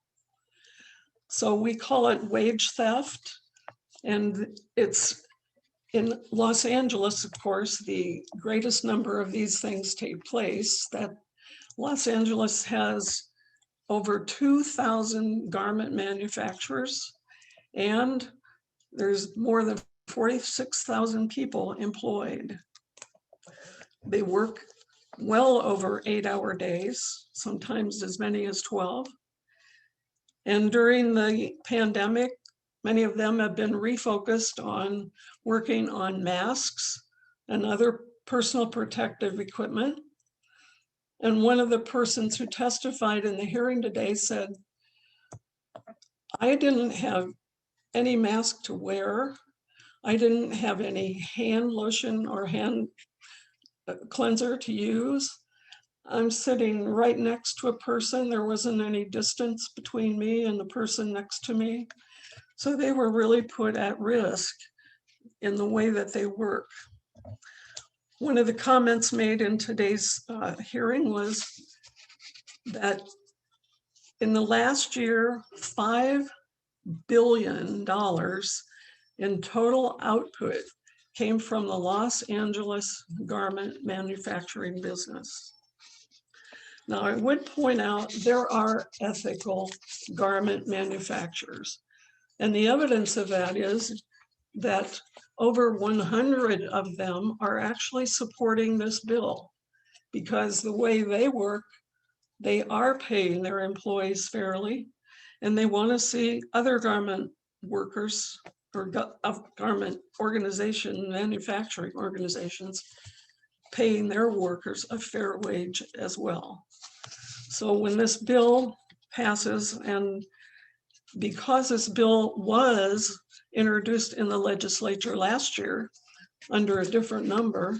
So we call it wage theft. And it's in Los Angeles, of course, the greatest number of these things take place. That Los Angeles has over 2,000 garment manufacturers, and there's more than 46,000 people employed. They work well over 8-hour days, sometimes as many as 12. And during the pandemic, many of them have been refocused on working on masks and other personal protective equipment. And one of the persons who testified in the hearing today said, I didn't have any mask to wear. I didn't have any hand lotion or hand cleanser to use. I'm sitting right next to a person. There wasn't any distance between me and the person next to me. So they were really put at risk in the way that they work. One of the comments made in today's hearing was that in the last year, $5 billion in total output came from the Los Angeles garment manufacturing business. Now, I would point out there are ethical garment manufacturers. And the evidence of that is that over 100 of them are actually supporting this bill, because the way they work, they are paying their employees fairly, and they want to see other garment workers or garment organization, manufacturing organizations paying their workers a fair wage as well. So when this bill passes, and because this bill was introduced in the legislature last year under a different number,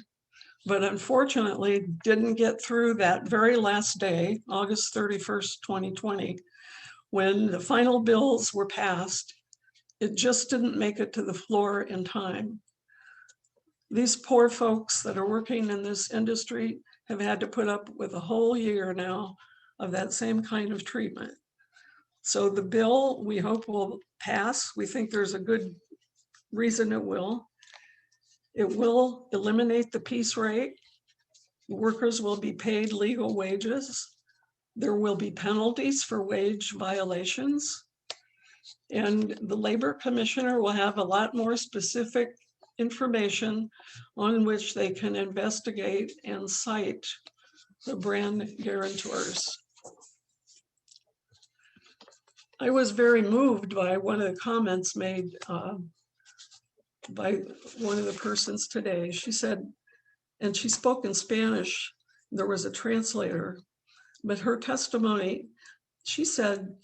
but unfortunately didn't get through that very last day, August 31st, 2020, when the final bills were passed, it just didn't make it to the floor in time. These poor folks that are working in this industry have had to put up with a whole year now of that same kind of treatment. So the bill, we hope, will pass. We think there's a good reason it will. It will eliminate the piece rate. Workers will be paid legal wages. There will be penalties for wage violations. And the labor commissioner will have a lot more specific information on which they can investigate and cite the brand guarantors. I was very moved by one of the comments made by one of the persons today. She said, and she spoke in Spanish, there was a translator, but her testimony, she said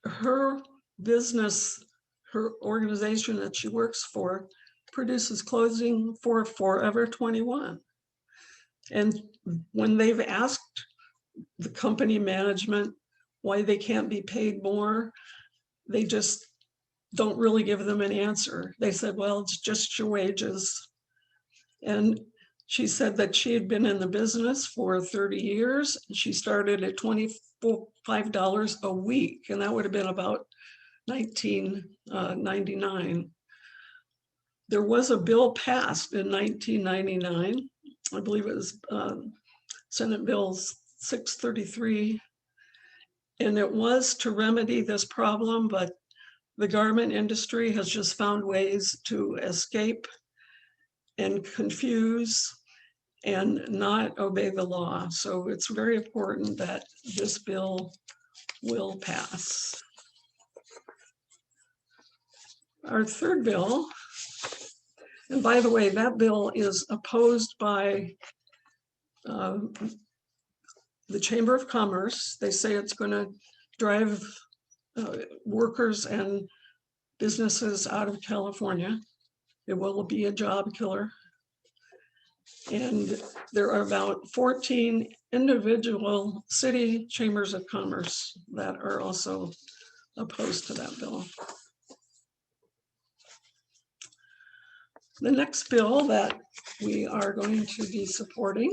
her business, her organization that she works for, produces clothing for Forever 21. And when they've asked the company management why they can't be paid more, they just don't really give them an answer. They said, well, it's just your wages. And She said that she had been in the business for 30 years. She started at $25 a week, and that would have been about 1999. There was a bill passed in 1999. I believe it was Senate Bill 633. And it was to remedy this problem, but the garment industry has just found ways to escape and confuse and not obey the law. So it's very important that this bill will pass. Our third bill, and by the way, that bill is opposed by the Chamber of Commerce. They say it's going to drive workers and businesses out of California. It will be a job killer. And there are about 14 individual city chambers of commerce that are also opposed to that bill. The next bill that we are going to be supporting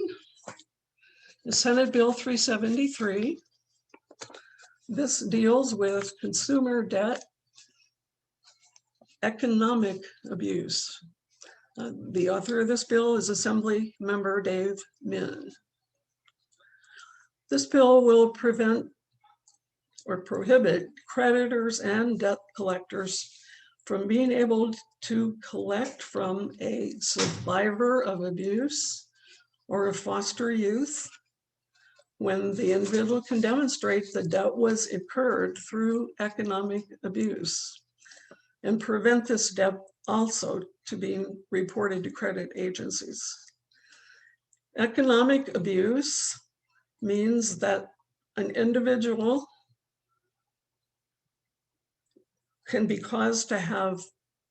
is Senate Bill 373. This deals with consumer debt, economic abuse. The author of this bill is Assembly Member Dave Min. This bill will prevent or prohibit creditors and debt collectors from being able to collect from a survivor of abuse or a foster youth when the individual can demonstrate the debt was incurred through economic abuse, and prevent this debt also to being reported to credit agencies. Economic abuse means that an individual can be caused to have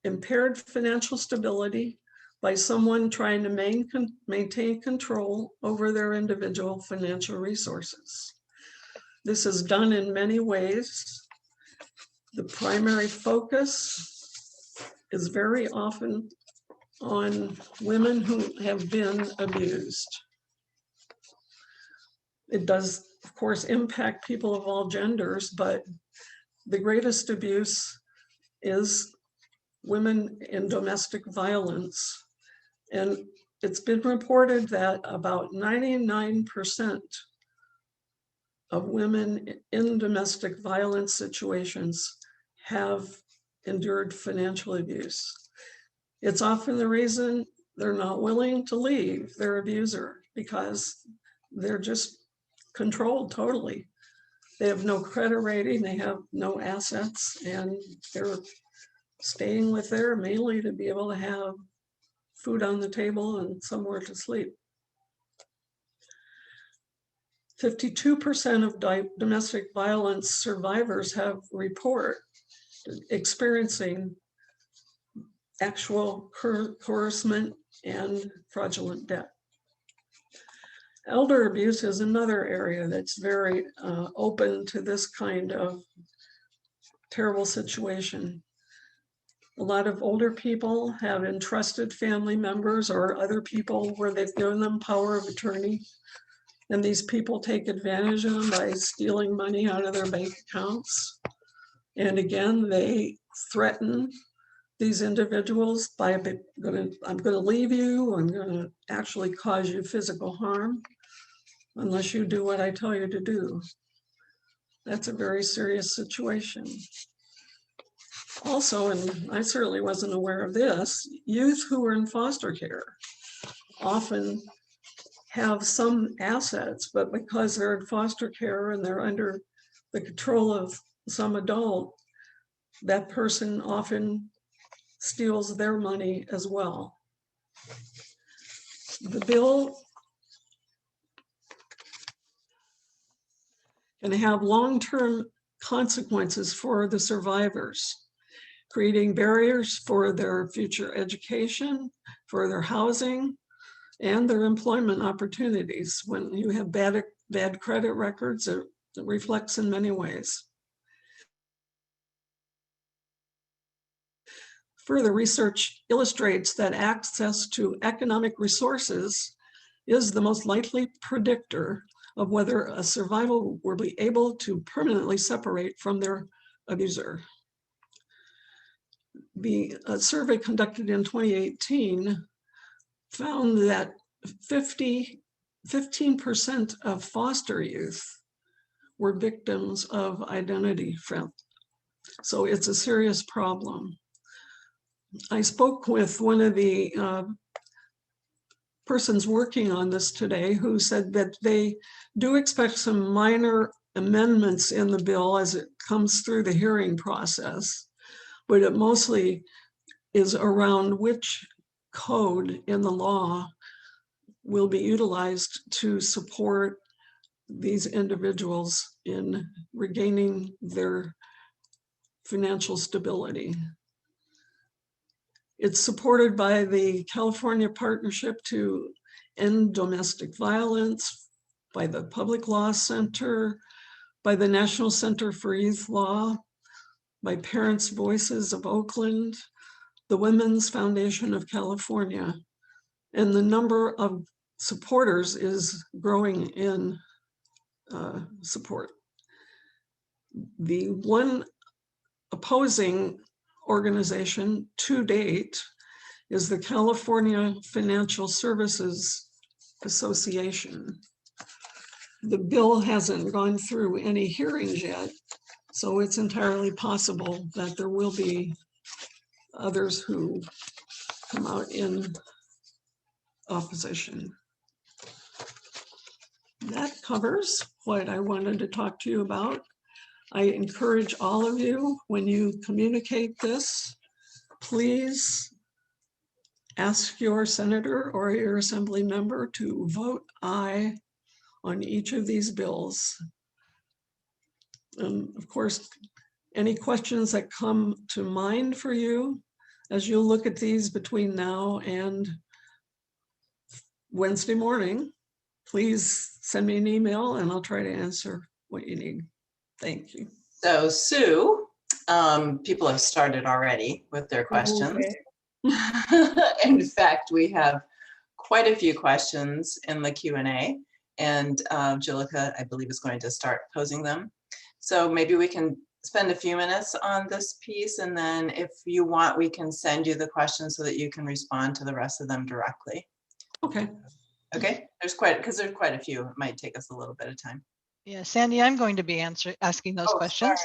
impaired financial stability by someone trying to maintain control over their individual financial resources. This is done in many ways. The primary focus is very often on women who have been abused. It does, of course, impact people of all genders, but the greatest abuse is women in domestic violence. And it's been reported that about 99% of women in domestic violence situations have endured financial abuse. It's often the reason they're not willing to leave their abuser, because they're just controlled totally. They have no credit rating, they have no assets, and they're staying with there mainly to be able to have food on the table and somewhere to sleep. 52% of domestic violence survivors have report experiencing actual coercement and fraudulent debt. Elder abuse is another area that's very open to this kind of terrible situation. A lot of older people have entrusted family members or other people where they've given them power of attorney, and these people take advantage of them by stealing money out of their bank accounts. And again, they threaten these individuals by, I'm going to leave you, I'm going to actually cause you physical harm unless you do what I tell you to do. That's a very serious situation. Also, and I certainly wasn't aware of this, youth who are in foster care often have some assets, but because they're in foster care and they're under the control of some adult, that person often steals their money as well. The bill can have long-term consequences for the survivors, creating barriers for their future education, for their housing, and their employment opportunities. When you have bad credit records, it reflects in many ways. Further research illustrates that access to economic resources is the most likely predictor of whether a survivor will be able to permanently separate from their abuser. A survey conducted in 2018 found that 15% of foster youth were victims of identity theft. So it's a serious problem. I spoke with one of the persons working on this today who said that they do expect some minor amendments in the bill as it comes through the hearing process, but it mostly is around which code in the law will be utilized to support these individuals in regaining their financial stability. It's supported by the California Partnership to End Domestic Violence, by the Public Law Center, by the National Center for Youth Law, by Parents' Voices of Oakland, the Women's Foundation of California, and the number of supporters is growing in support. The one opposing organization to date is the California Financial Services Association. The bill hasn't gone through any hearings yet, so it's entirely possible that there will be others who come out in opposition. That covers what I wanted to talk to you about. I encourage all of you, when you communicate this, please ask your senator or your assembly member to vote aye on each of these bills. And of course, any questions that come to mind for you as you look at these between now and Wednesday morning, please send me an email and I'll try to answer what you need. Thank you. So Sue, people have started already with their questions. Okay. In fact, we have quite a few questions in the Q&A, and Julika, I believe, is going to start posing them. So maybe we can spend a few minutes on this piece, and then if you want, we can send you the questions so that you can respond to the rest of them directly. Okay. Okay, there's quite a few. It might take us a little bit of time. Yeah, Sandy, I'm going to be asking those questions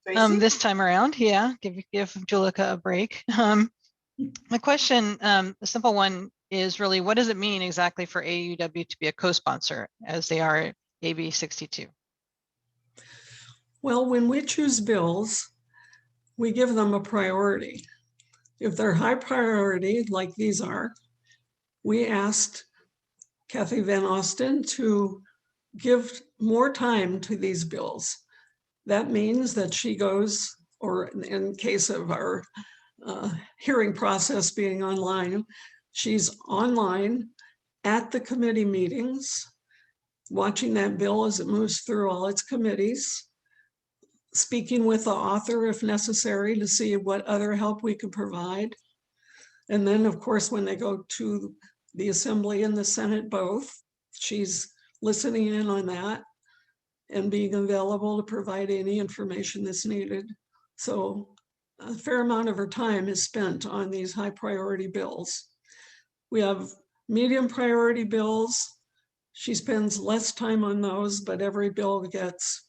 Tracy? this time around. Yeah, give Julika a break. My question, a simple one, is really, what does it mean exactly for AAUW to be a co-sponsor as they are AB 62? Well, when we choose bills, we give them a priority. If they're high priority, like these are, we asked Kathy Van Osten to give more time to these bills. That means that she goes, or in case of our hearing process being online, she's online at the committee meetings, watching that bill as it moves through all its committees, speaking with the author if necessary to see what other help we could provide. And then, of course, when they go to the Assembly and the Senate both, she's listening in on that and being available to provide any information that's needed. So a fair amount of her time is spent on these high priority bills. We have medium priority bills. She spends less time on those, but every bill gets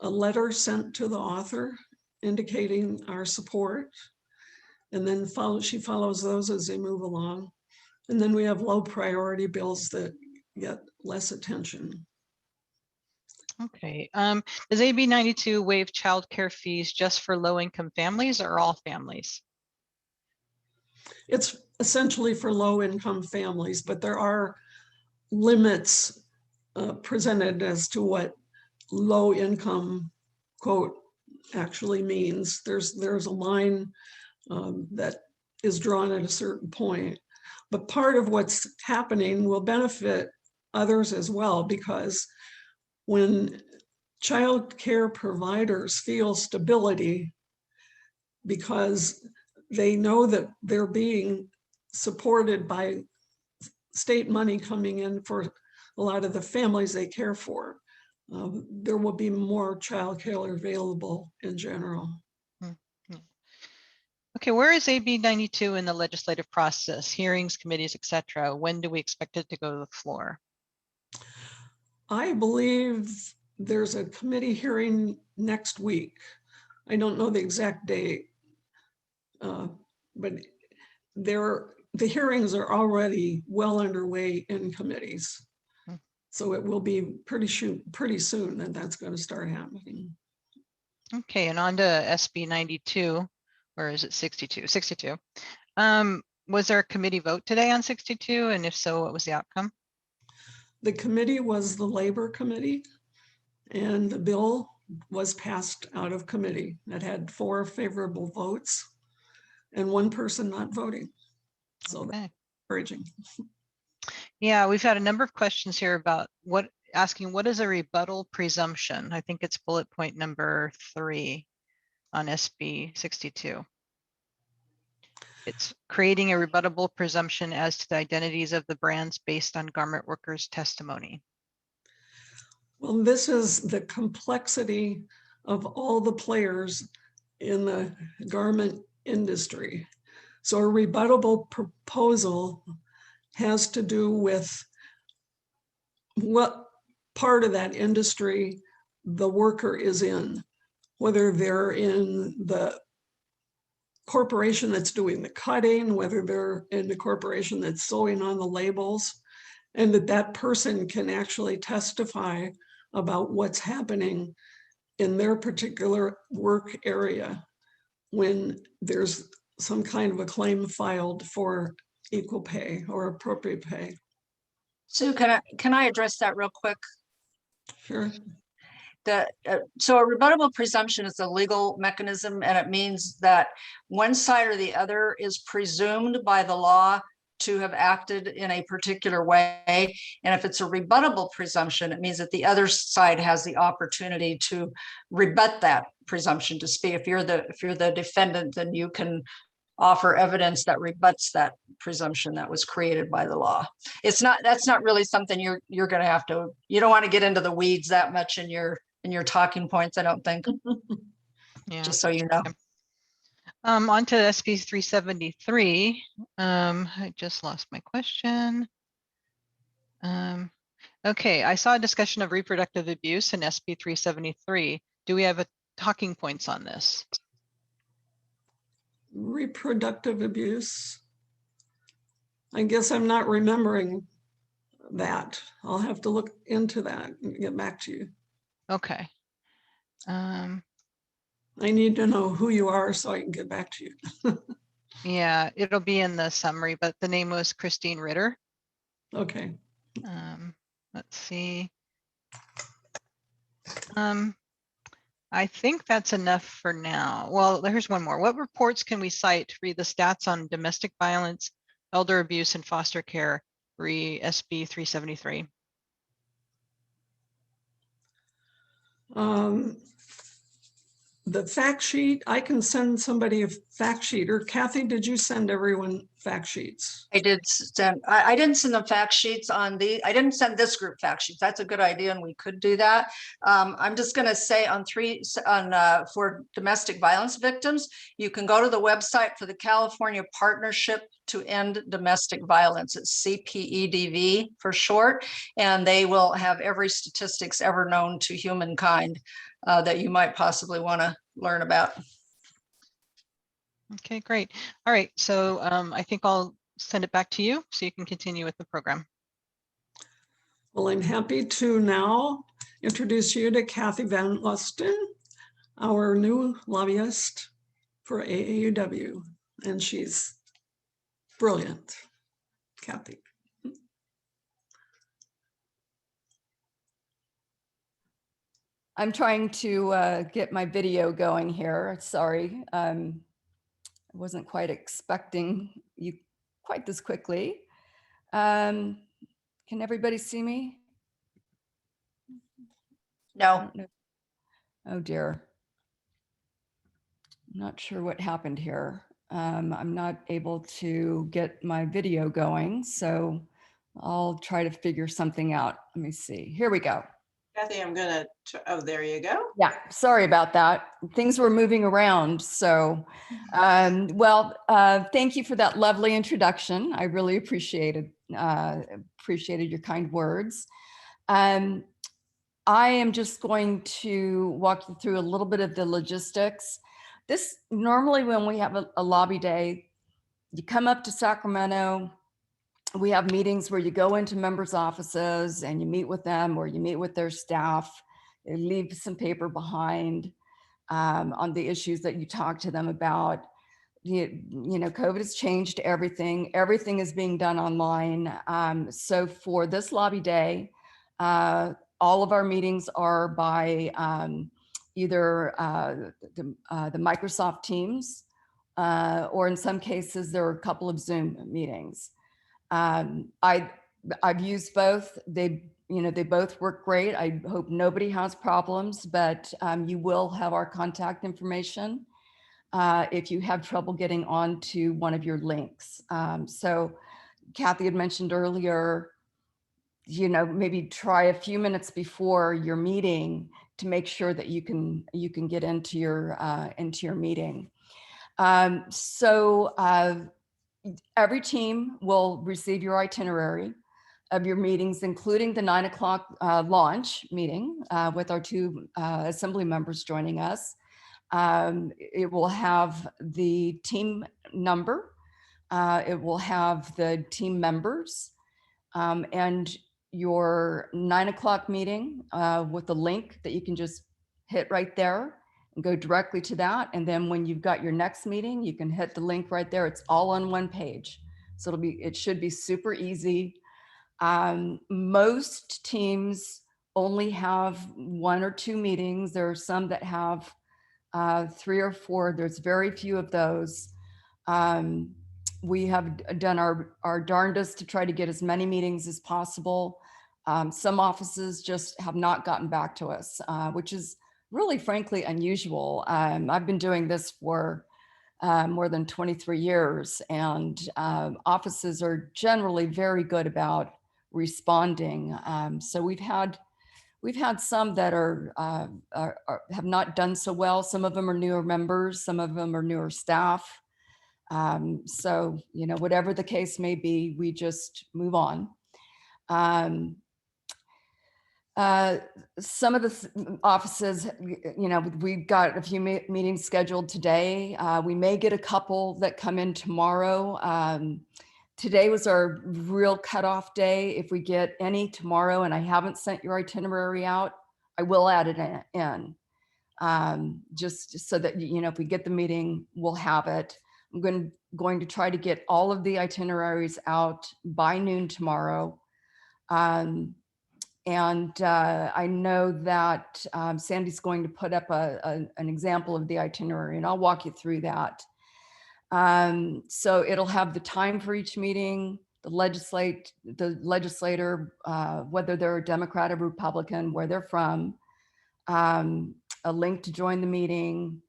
a letter sent to the author indicating our support. And then she follows those as they move along. And then we have low priority bills that get less attention. Okay. Does AB 92 waive childcare fees just for low-income families or all families? It's essentially for low-income families, but there are limits presented as to what low-income quote actually means. There's a line that is drawn at a certain point, but part of what's happening will benefit others as well, because when child care providers feel stability because they know that they're being supported by state money coming in for a lot of the families they care for. There will be more childcare available in general. Okay, where is AB 92 in the legislative process, hearings, committees, etc.? When do we expect it to go to the floor? I believe there's a committee hearing next week. I don't know the exact date, but the hearings are already well underway in committees. So it will be pretty soon that that's going to start happening. Okay, and on to SB 92, or is it 62? 62. Was there a committee vote today on 62? And if so, what was the outcome? The committee was the Labor Committee, and the bill was passed out of committee. That had 4 favorable votes and 1 person not voting. So Okay. that's encouraging. Yeah, we've had a number of questions here about asking what is a rebuttal presumption? I think it's bullet point number 3 on SB 62. It's creating a rebuttable presumption as to the identities of the brands based on garment workers' testimony. Well, this is the complexity of all the players in the garment industry. So a rebuttable proposal has to do with what part of that industry the worker is in, whether they're in the corporation that's doing the cutting, whether they're in the corporation that's sewing on the labels, and that person can actually testify about what's happening in their particular work area when there's some kind of a claim filed for equal pay or appropriate pay. Sue, can I address that real quick? Sure. So a rebuttable presumption is a legal mechanism, and it means that one side or the other is presumed by the law to have acted in a particular way. And if it's a rebuttable presumption, it means that the other side has the opportunity to rebut that presumption to speak. If you're the defendant, then you can offer evidence that rebuts that presumption that was created by the law. That's not really something you're going to have to, you don't want to get into the weeds that much in your talking points, I don't think. Yeah. Just so you know. Okay. On to SB 373. I just lost my question. Okay, I saw a discussion of reproductive abuse in SB 373. Do we have talking points on this? Reproductive abuse. I guess I'm not remembering that. I'll have to look into that and get back to you. Okay. I need to know who you are so I can get back to you. Yeah, it'll be in the summary, but the name was Christine Ritter. Okay. Let's see. I think that's enough for now. Well, here's one more. What reports can we cite to read the stats on domestic violence, elder abuse, and foster care, re SB 373? The fact sheet, I can send somebody a fact sheet, or Kathy, did you send everyone fact sheets? I did send, I didn't send the fact sheets I didn't send this group fact sheets. That's a good idea, and we could do that. I'm just going to say for domestic violence victims, you can go to the website for the California Partnership to End Domestic Violence. It's CPEDV for short, and they will have every statistics ever known to humankind that you might possibly want to learn about. Okay, great. All right, so I think I'll send it back to you so you can continue with the program. Well, I'm happy to now introduce you to Kathy Van Lusten, our new lobbyist for AAUW, and she's brilliant. Kathy. I'm trying to get my video going here. Sorry. I wasn't quite expecting you quite this quickly. Can everybody see me? No. Oh dear. I'm not sure what happened here. I'm not able to get my video going, so I'll try to figure something out. Let me see. Here we go. Kathy, I'm gonna, oh, there you go. Yeah, sorry about that. Things were moving around. So, thank you for that lovely introduction. I really appreciated your kind words. I am just going to walk you through a little bit of the logistics. This normally when we have a lobby day, you come up to Sacramento. We have meetings where you go into members' offices and you meet with them, or you meet with their staff. They leave some paper behind on the issues that you talk to them about. You know, COVID has changed everything. Everything is being done online. So for this lobby day, all of our meetings are by either the Microsoft Teams, or in some cases, there are a couple of Zoom meetings. I've used both. They both work great. I hope nobody has problems, but you will have our contact information if you have trouble getting onto one of your links. So Kathy had mentioned earlier, maybe try a few minutes before your meeting to make sure that you can get into your meeting. Every team will receive your itinerary of your meetings, including the 9 o'clock launch meeting with our two assembly members joining us. It will have the team number. It will have the team members, and your 9 o'clock meeting with the link that you can just hit right there and go directly to that. And then when you've got your next meeting, you can hit the link right there. It's all on one page. So it should be super easy. Most teams only have 1 or 2 meetings. There are some that have 3 or 4. There's very few of those. We have done our darndest to try to get as many meetings as possible. Some offices just have not gotten back to us, which is really, frankly, unusual. I've been doing this for more than 23 years, and offices are generally very good about responding. So we've had some that have not done so well. Some of them are newer members, some of them are newer staff. So, whatever the case may be, we just move on. Some of the offices, we've got a few meetings scheduled today. We may get a couple that come in tomorrow. Today was our real cutoff day. If we get any tomorrow and I haven't sent your itinerary out, I will add it in. Just so that, if we get the meeting, we'll have it. I'm going to try to get all of the itineraries out by noon tomorrow. And I know that Sandy's going to put up an example of the itinerary, and I'll walk you through that. So it'll have the time for each meeting, the legislator, whether they're a Democrat or Republican, where they're from, a link to join the meeting,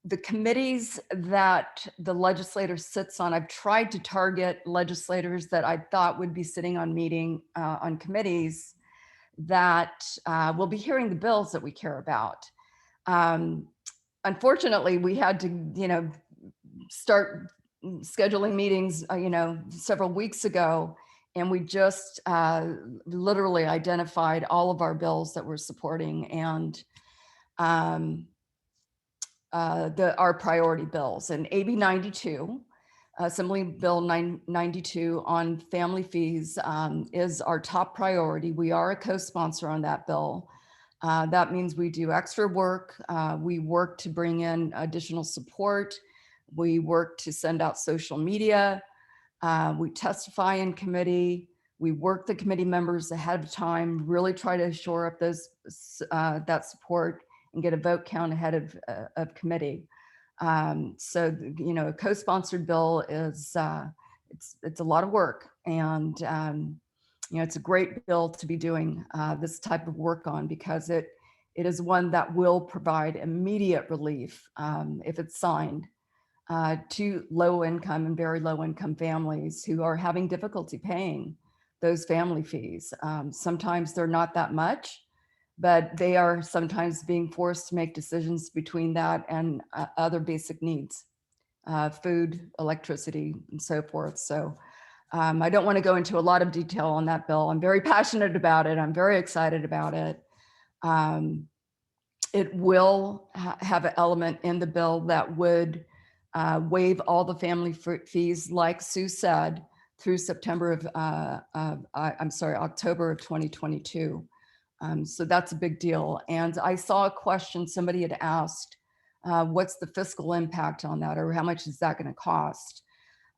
the committees that the legislator sits on. I've tried to target legislators that I thought would be sitting on committees that will be hearing the bills that we care about. Unfortunately, we had to, start scheduling meetings, several weeks ago, and we just literally identified all of our bills that we're supporting, and our priority bills. And AB 92, Assembly Bill 992 on family fees is our top priority. We are a co-sponsor on that bill. That means we do extra work. We work to bring in additional support. We work to send out social media. We testify in committee. We work the committee members ahead of time, really try to shore up that support and get a vote count ahead of committee. So, a co-sponsored bill is, it's a lot of work, and, it's a great bill to be doing this type of work on, because it is one that will provide immediate relief if it's signed. to low income and very low income families who are having difficulty paying those family fees. Sometimes they're not that much, but they are sometimes being forced to make decisions between that and other basic needs, food, electricity, and so forth. So I don't want to go into a lot of detail on that bill. I'm very passionate about it. I'm very excited about it. It will have an element in the bill that would waive all the family fees, like Sue said, through October of 2022. So that's a big deal. And I saw a question somebody had asked, what's the fiscal impact on that, or how much is that going to cost?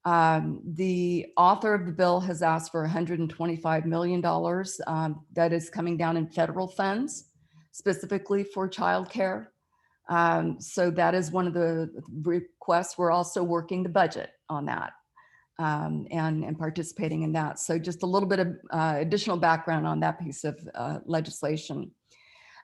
The author of the bill has asked for $125 million that is coming down in federal funds, specifically for childcare. So that is one of the requests. We're also working the budget on that and participating in that. So just a little bit of additional background on that piece of legislation.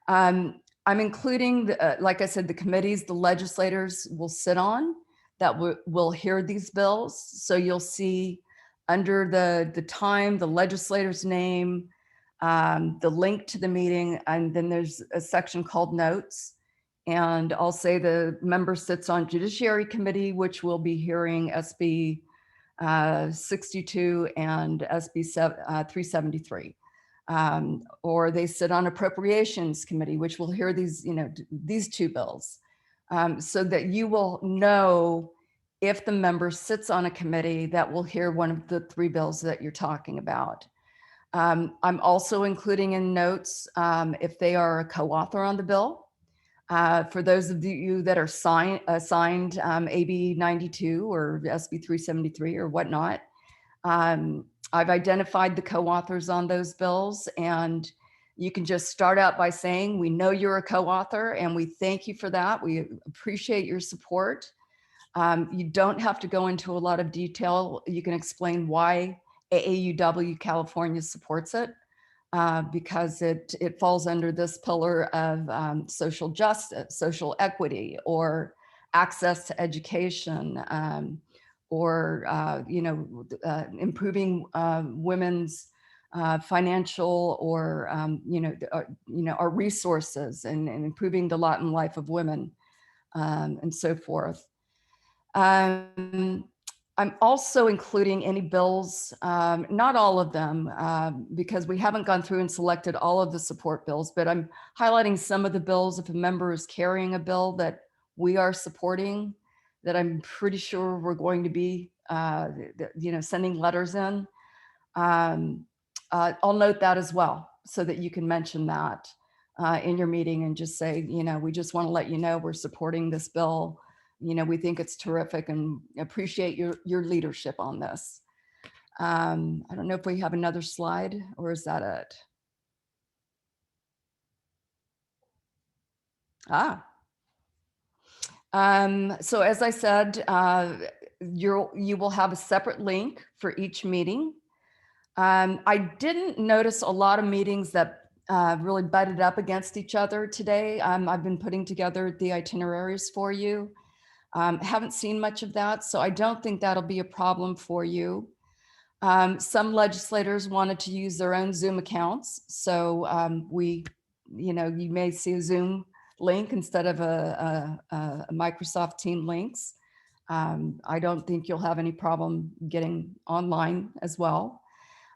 I'm including, like I said, the committees the legislators will sit on that will hear these bills. So you'll see under the time, the legislator's name, the link to the meeting, and then there's a section called notes. And I'll say the member sits on Judiciary Committee, which will be hearing SB 62 and SB 373. Or they sit on Appropriations Committee, which will hear these, these two bills. So that you will know if the member sits on a committee that will hear one of the three bills that you're talking about. I'm also including in notes if they are a co-author on the bill. For those of you that are assigned AB 92 or SB 373 or whatnot, I've identified the co-authors on those bills, and you can just start out by saying, we know you're a co-author and we thank you for that. We appreciate your support. You don't have to go into a lot of detail. You can explain why AAUW California supports it. Because it falls under this pillar of social justice, social equity, or access to education, or improving women's financial or our resources and improving the lot in life of women, and so forth. I'm also including any bills, not all of them, because we haven't gone through and selected all of the support bills, but I'm highlighting some of the bills. If a member is carrying a bill that we are supporting, that I'm pretty sure we're going to be, sending letters in, I'll note that as well, so that you can mention that in your meeting and just say, we just want to let you know we're supporting this bill. We think it's terrific and appreciate your leadership on this. I don't know if we have another slide, or is that it? So as I said, you will have a separate link for each meeting. I didn't notice a lot of meetings that really butted up against each other today. I've been putting together the itineraries for you. Haven't seen much of that, so I don't think that'll be a problem for you. Some legislators wanted to use their own Zoom accounts, so you may see a Zoom link instead of a Microsoft Team links. I don't think you'll have any problem getting online as well.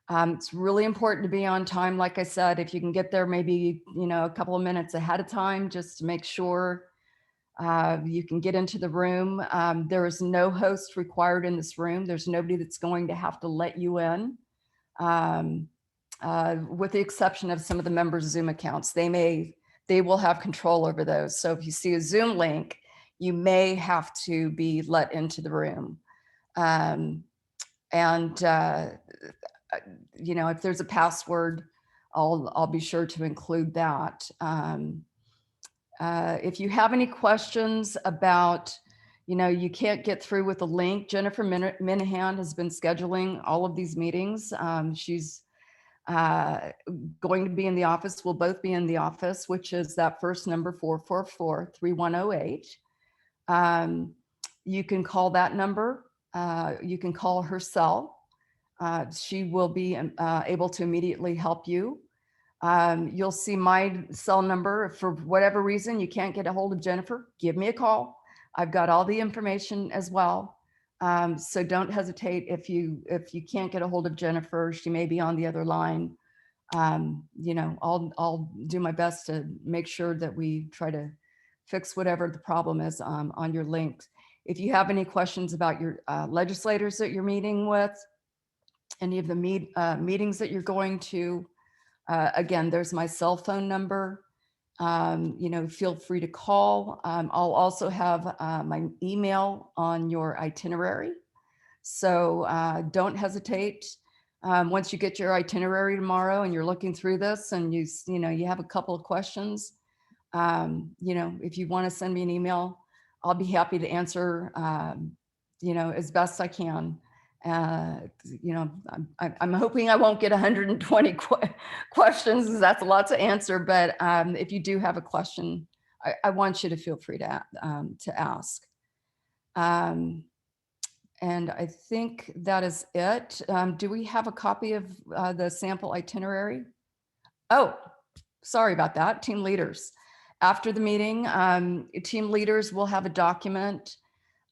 It's really important to be on time. Like I said, if you can get there maybe a couple of minutes ahead of time, just to make sure you can get into the room. There is no host required in this room. There's nobody that's going to have to let you in, with the exception of some of the members' Zoom accounts. They will have control over those. So if you see a Zoom link, you may have to be let into the room. If there's a password, I'll be sure to include that. If you have any questions about, you can't get through with a link, Jennifer Minahan has been scheduling all of these meetings. She's going to be in the office. We'll both be in the office, which is that first number, 444-3108. You can call that number. You can call her cell. She will be able to immediately help you. You'll see my cell number. If for whatever reason you can't get a hold of Jennifer, give me a call. I've got all the information as well. So don't hesitate if you can't get a hold of Jennifer. She may be on the other line. You know, I'll do my best to make sure that we try to fix whatever the problem is on your links. If you have any questions about your legislators that you're meeting with, any of the meetings that you're going to, again, there's my cell phone number. You know, feel free to call. I'll also have my email on your itinerary. So don't hesitate. Once you get your itinerary tomorrow and you're looking through this and you know, you have a couple of questions, you know, if you want to send me an email, I'll be happy to answer, you know, as best I can. You know, I'm hoping I won't get 120 questions, because that's a lot to answer. But if you do have a question, I want you to feel free to ask. And I think that is it. Do we have a copy of the sample itinerary? Oh, sorry about that. Team leaders. After the meeting, team leaders will have a document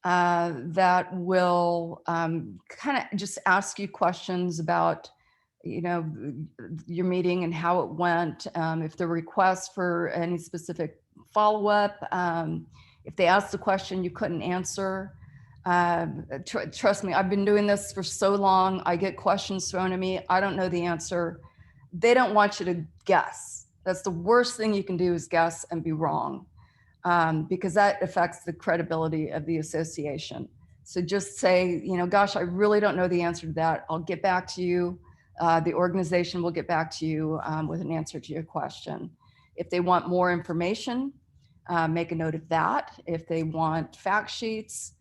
that will kind of just ask you questions about, you know, your meeting and how it went. If there were requests for any specific follow-up, if they asked a question you couldn't answer, trust me, I've been doing this for so long. I get questions thrown at me. I don't know the answer. They don't want you to guess. That's the worst thing you can do, is guess and be wrong, because that affects the credibility of the association. So just say, you know, gosh, I really don't know the answer to that. I'll get back to you. The organization will get back to you with an answer to your question. If they want more information, make a note of that. If they want fact sheets,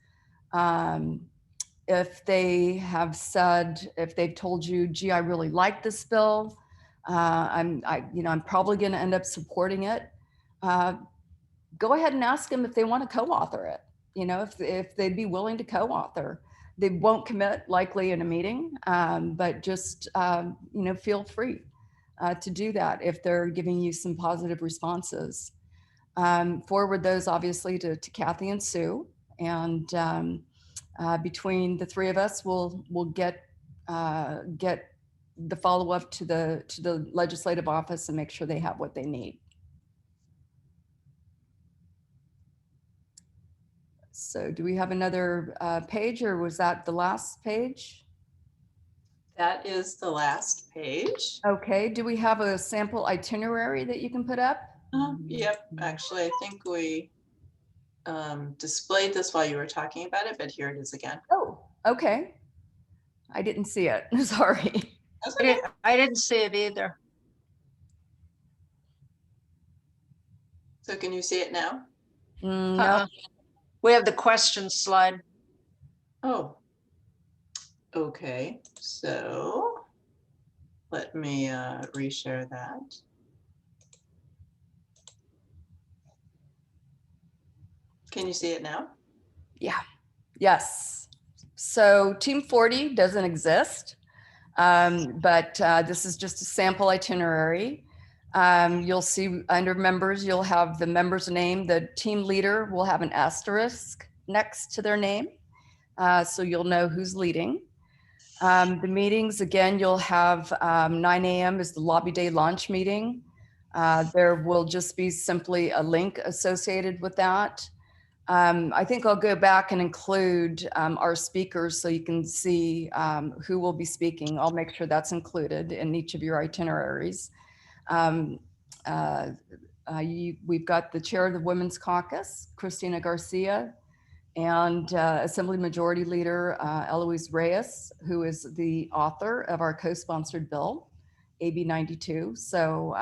if they have said, if they've told you, gee, I really like this bill, I'm probably going to end up supporting it. Go ahead and ask them if they want to co-author it. You know, if they'd be willing to co-author. They won't commit likely in a meeting, but just, you know, feel free to do that if they're giving you some positive responses. Forward those obviously to Kathy and Sue, and between the three of us, we'll get the follow-up to the legislative office and make sure they have what they need. So do we have another page, or was that the last page? That is the last page. Okay, do we have a sample itinerary that you can put up? Yep, actually, I think we displayed this while you were talking about it, but here it is again. Oh, okay. I didn't see it. Sorry. That's okay. I didn't see it either. So can you see it now? No. We have the question slide. Oh, okay. So let me reshare that. Can you see it now? Yeah. Yes. So Team 40 doesn't exist, but this is just a sample itinerary. You'll see under members, you'll have the member's name. The team leader will have an asterisk next to their name, so you'll know who's leading. The meetings, again, you'll have 9 a.m. is the lobby day launch meeting. There will just be simply a link associated with that. I think I'll go back and include our speakers so you can see who will be speaking. I'll make sure that's included in each of your itineraries. We've got the chair of the Women's Caucus, Christina Garcia, and Assembly Majority Leader Eloise Reyes, who is the author of our co-sponsored bill, AB 92. So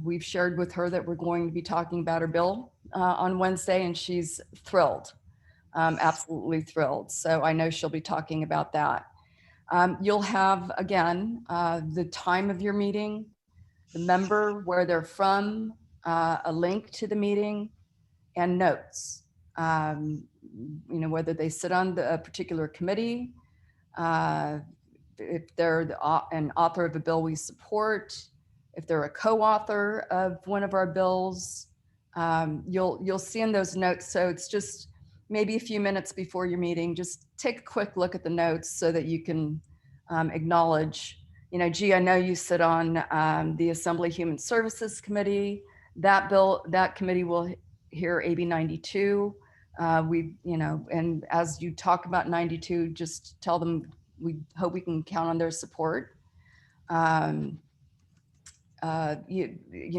we've shared with her that we're going to be talking about her bill on Wednesday, and she's thrilled, absolutely thrilled. So I know she'll be talking about that. You'll have, again, the time of your meeting, the member, where they're from, a link to the meeting, and notes. you know, whether they sit on a particular committee, if they're an author of a bill we support, if they're a co-author of one of our bills, you'll see in those notes. So it's just maybe a few minutes before your meeting, just take a quick look at the notes so that you can acknowledge, you know, gee, I know you sit on the Assembly Human Services Committee. That committee will hear AB 92. You know, and as you talk about 92, just tell them we hope we can count on their support. You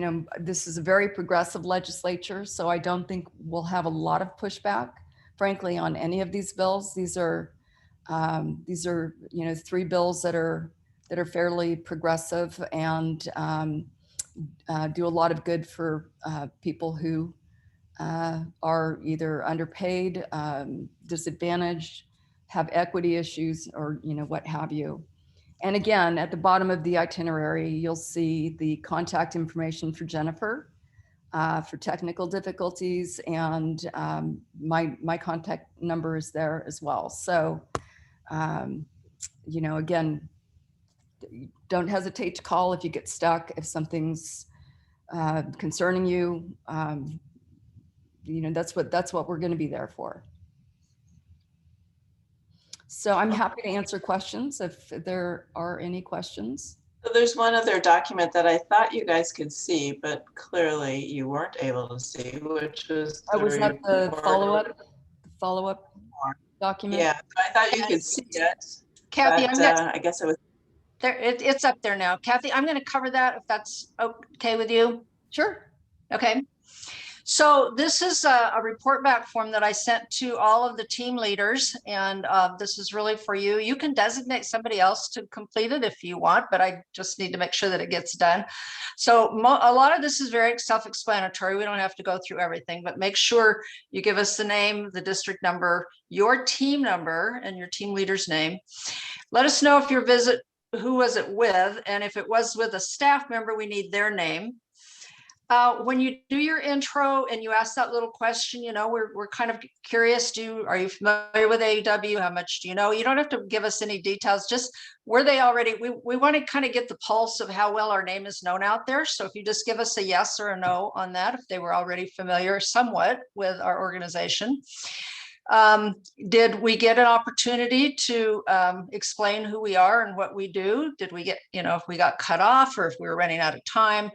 know, this is a very progressive legislature, so I don't think we'll have a lot of pushback, frankly, on any of these bills. These are, you know, 3 bills that are fairly progressive and do a lot of good for people who are either underpaid, disadvantaged, have equity issues, or, you know, what have you. And again, at the bottom of the itinerary, you'll see the contact information for Jennifer for technical difficulties, and my contact number is there as well. So, you know, again, don't hesitate to call if you get stuck, if something's concerning you. You know, that's what we're going to be there for. So I'm happy to answer questions if there are any questions. So there's one other document that I thought you guys could see, but clearly you weren't able to see, which was Was that the report. follow-up document? Yeah, so I thought you could see it, Kathy, but I guess it was. there, it's up there now. Kathy, I'm going to cover that if that's okay with you. Sure. Okay. So this is a report back form that I sent to all of the team leaders, and this is really for you. You can designate somebody else to complete it if you want, but I just need to make sure that it gets done. So a lot of this is very self-explanatory. We don't have to go through everything, but make sure you give us the name, the district number, your team number, and your team leader's name. Let us know if your visit, who was it with, and if it was with a staff member, we need their name. When you do your intro and you ask that little question, you know, we're kind of curious. Are you familiar with AAUW? How much do you know? You don't have to give us any details. Just were they already? We want to kind of get the pulse of how well our name is known out there. So if you just give us a yes or a no on that, if they were already familiar somewhat with our organization. Did we get an opportunity to explain who we are and what we do? Did we get, you know, if we got cut off or if we were running out of time?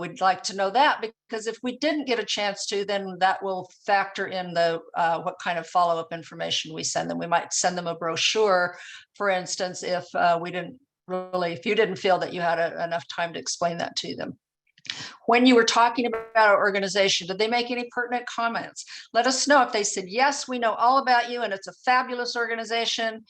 We'd like to know that, because if we didn't get a chance to, then that will factor in the what kind of follow-up information we send them. We might send them a brochure, for instance, if if you didn't feel that you had enough time to explain that to them. When you were talking about our organization, did they make any pertinent comments? Let us know. If they said, yes, we know all about you and it's a fabulous organization,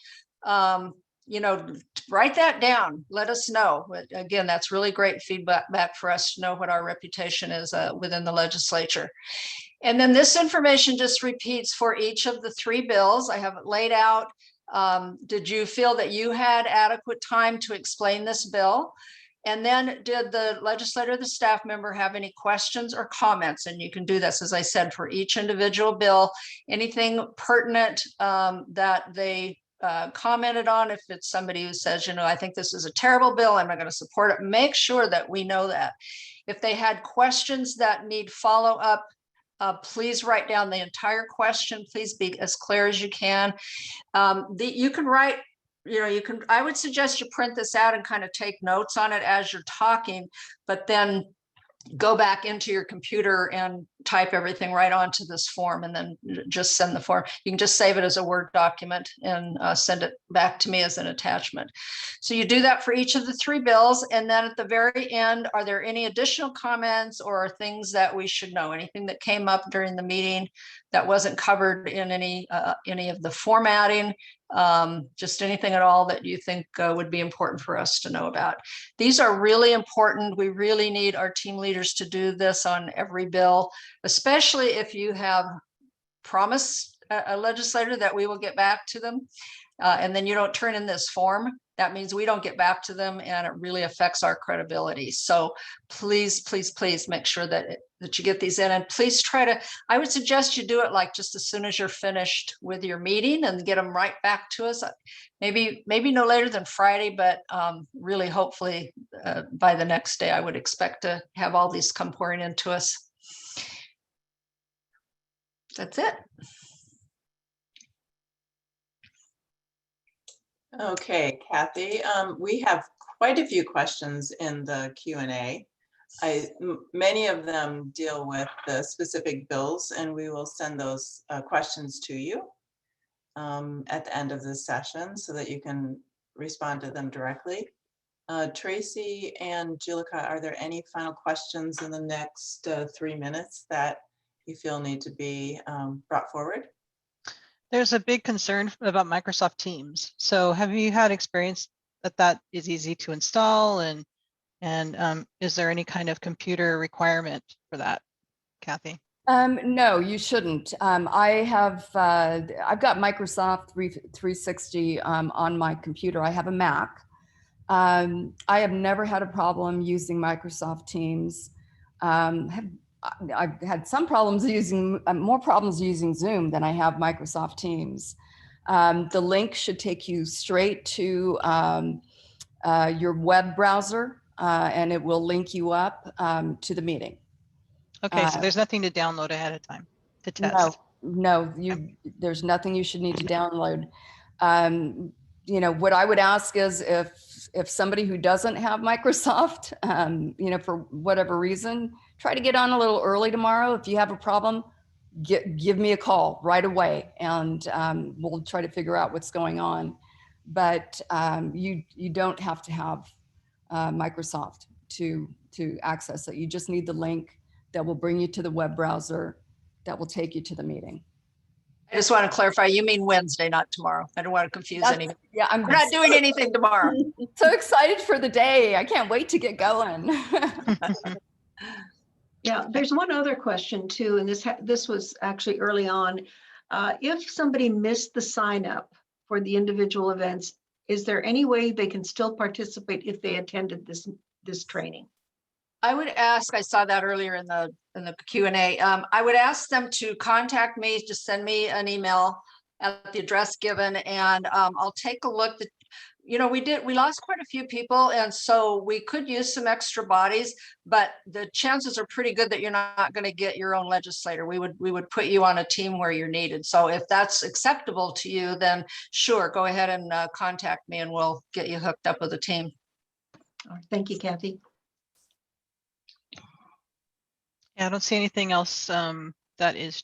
you know, write that down. Let us know. But again, that's really great feedback back for us to know what our reputation is within the legislature. And then this information just repeats for each of the 3 bills. I have it laid out. Did you feel that you had adequate time to explain this bill? And then did the legislator, the staff member, have any questions or comments? And you can do this, as I said, for each individual bill, anything pertinent that they commented on. If it's somebody who says, you know, I think this is a terrible bill, I'm not going to support it, make sure that we know that. If they had questions that need follow-up, please write down the entire question. Please be as clear as you can. You can write, you know, I would suggest you print this out and kind of take notes on it as you're talking, but then go back into your computer and type everything right onto this form, and then just send the form. You can just save it as a Word document and send it back to me as an attachment. So you do that for each of the 3 bills. And then at the very end, are there any additional comments or things that we should know? Anything that came up during the meeting that wasn't covered in any of the formatting? Just anything at all that you think would be important for us to know about. These are really important. We really need our team leaders to do this on every bill, especially if you have promised a legislator that we will get back to them, and then you don't turn in this form. that means we don't get back to them, and it really affects our credibility. So please, please, please make sure that you get these in, and please try to, I would suggest you do it like just as soon as you're finished with your meeting and get them right back to us. Maybe no later than Friday, but really hopefully by the next day, I would expect to have all these come pouring into us. That's it. Okay, Kathy, we have quite a few questions in the Q&A. Many of them deal with the specific bills, and we will send those questions to you at the end of this session so that you can respond to them directly. Tracy and Julika, are there any final questions in the next 3 minutes that you feel need to be brought forward? There's a big concern about Microsoft Teams. So have you had experience that is easy to install, and is there any kind of computer requirement for that, Kathy? No, you shouldn't. I've got Microsoft 360 on my computer. I have a Mac. I have never had a problem using Microsoft Teams. I've had some problems using, more problems using Zoom than I have Microsoft Teams. The link should take you straight to your web browser, and it will link you up to the meeting. Okay, so there's nothing to download ahead of time to test. No, there's nothing you should need to download. What I would ask is if somebody who doesn't have Microsoft, for whatever reason, try to get on a little early tomorrow. If you have a problem, give me a call right away, and we'll try to figure out what's going on. But you don't have to have Microsoft to access it. You just need the link that will bring you to the web browser that will take you to the meeting. I just want to clarify, you mean Wednesday, not tomorrow. I don't want to confuse anyone. Yeah, We're not doing anything tomorrow. So excited for the day. I can't wait to get going. Yeah, there's one other question too, and this was actually early on. If somebody missed the sign up for the individual events, is there any way they can still participate if they attended this training? I would ask, I saw that earlier in the Q&A. I would ask them to contact me, just send me an email at the address given, and I'll take a look. We lost quite a few people, and so we could use some extra bodies, but the chances are pretty good that you're not going to get your own legislator. We would put you on a team where you're needed. So if that's acceptable to you, then sure, go ahead and contact me, and we'll get you hooked up with a team. All right, thank you, Kathy. Yeah, I don't see anything else that is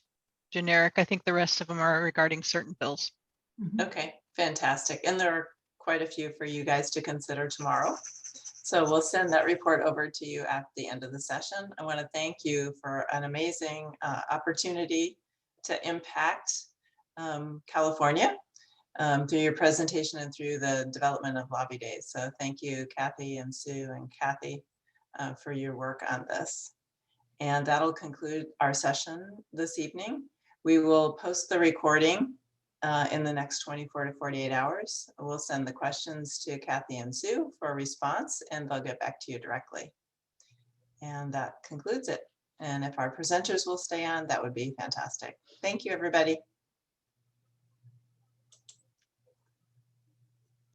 generic. I think the rest of them are regarding certain bills. Okay, fantastic. And there are quite a few for you guys to consider tomorrow. So we'll send that report over to you at the end of the session. I want to thank you for an amazing opportunity to impact California through your presentation and through the development of lobby days. So thank you, Kathy and Sue and Kathy, for your work on this. And that'll conclude our session this evening. We will post the recording in the next 24 to 48 hours. We'll send the questions to Kathy and Sue for a response, and they'll get back to you directly. And that concludes it. And if our presenters will stay on, that would be fantastic. Thank you, everybody.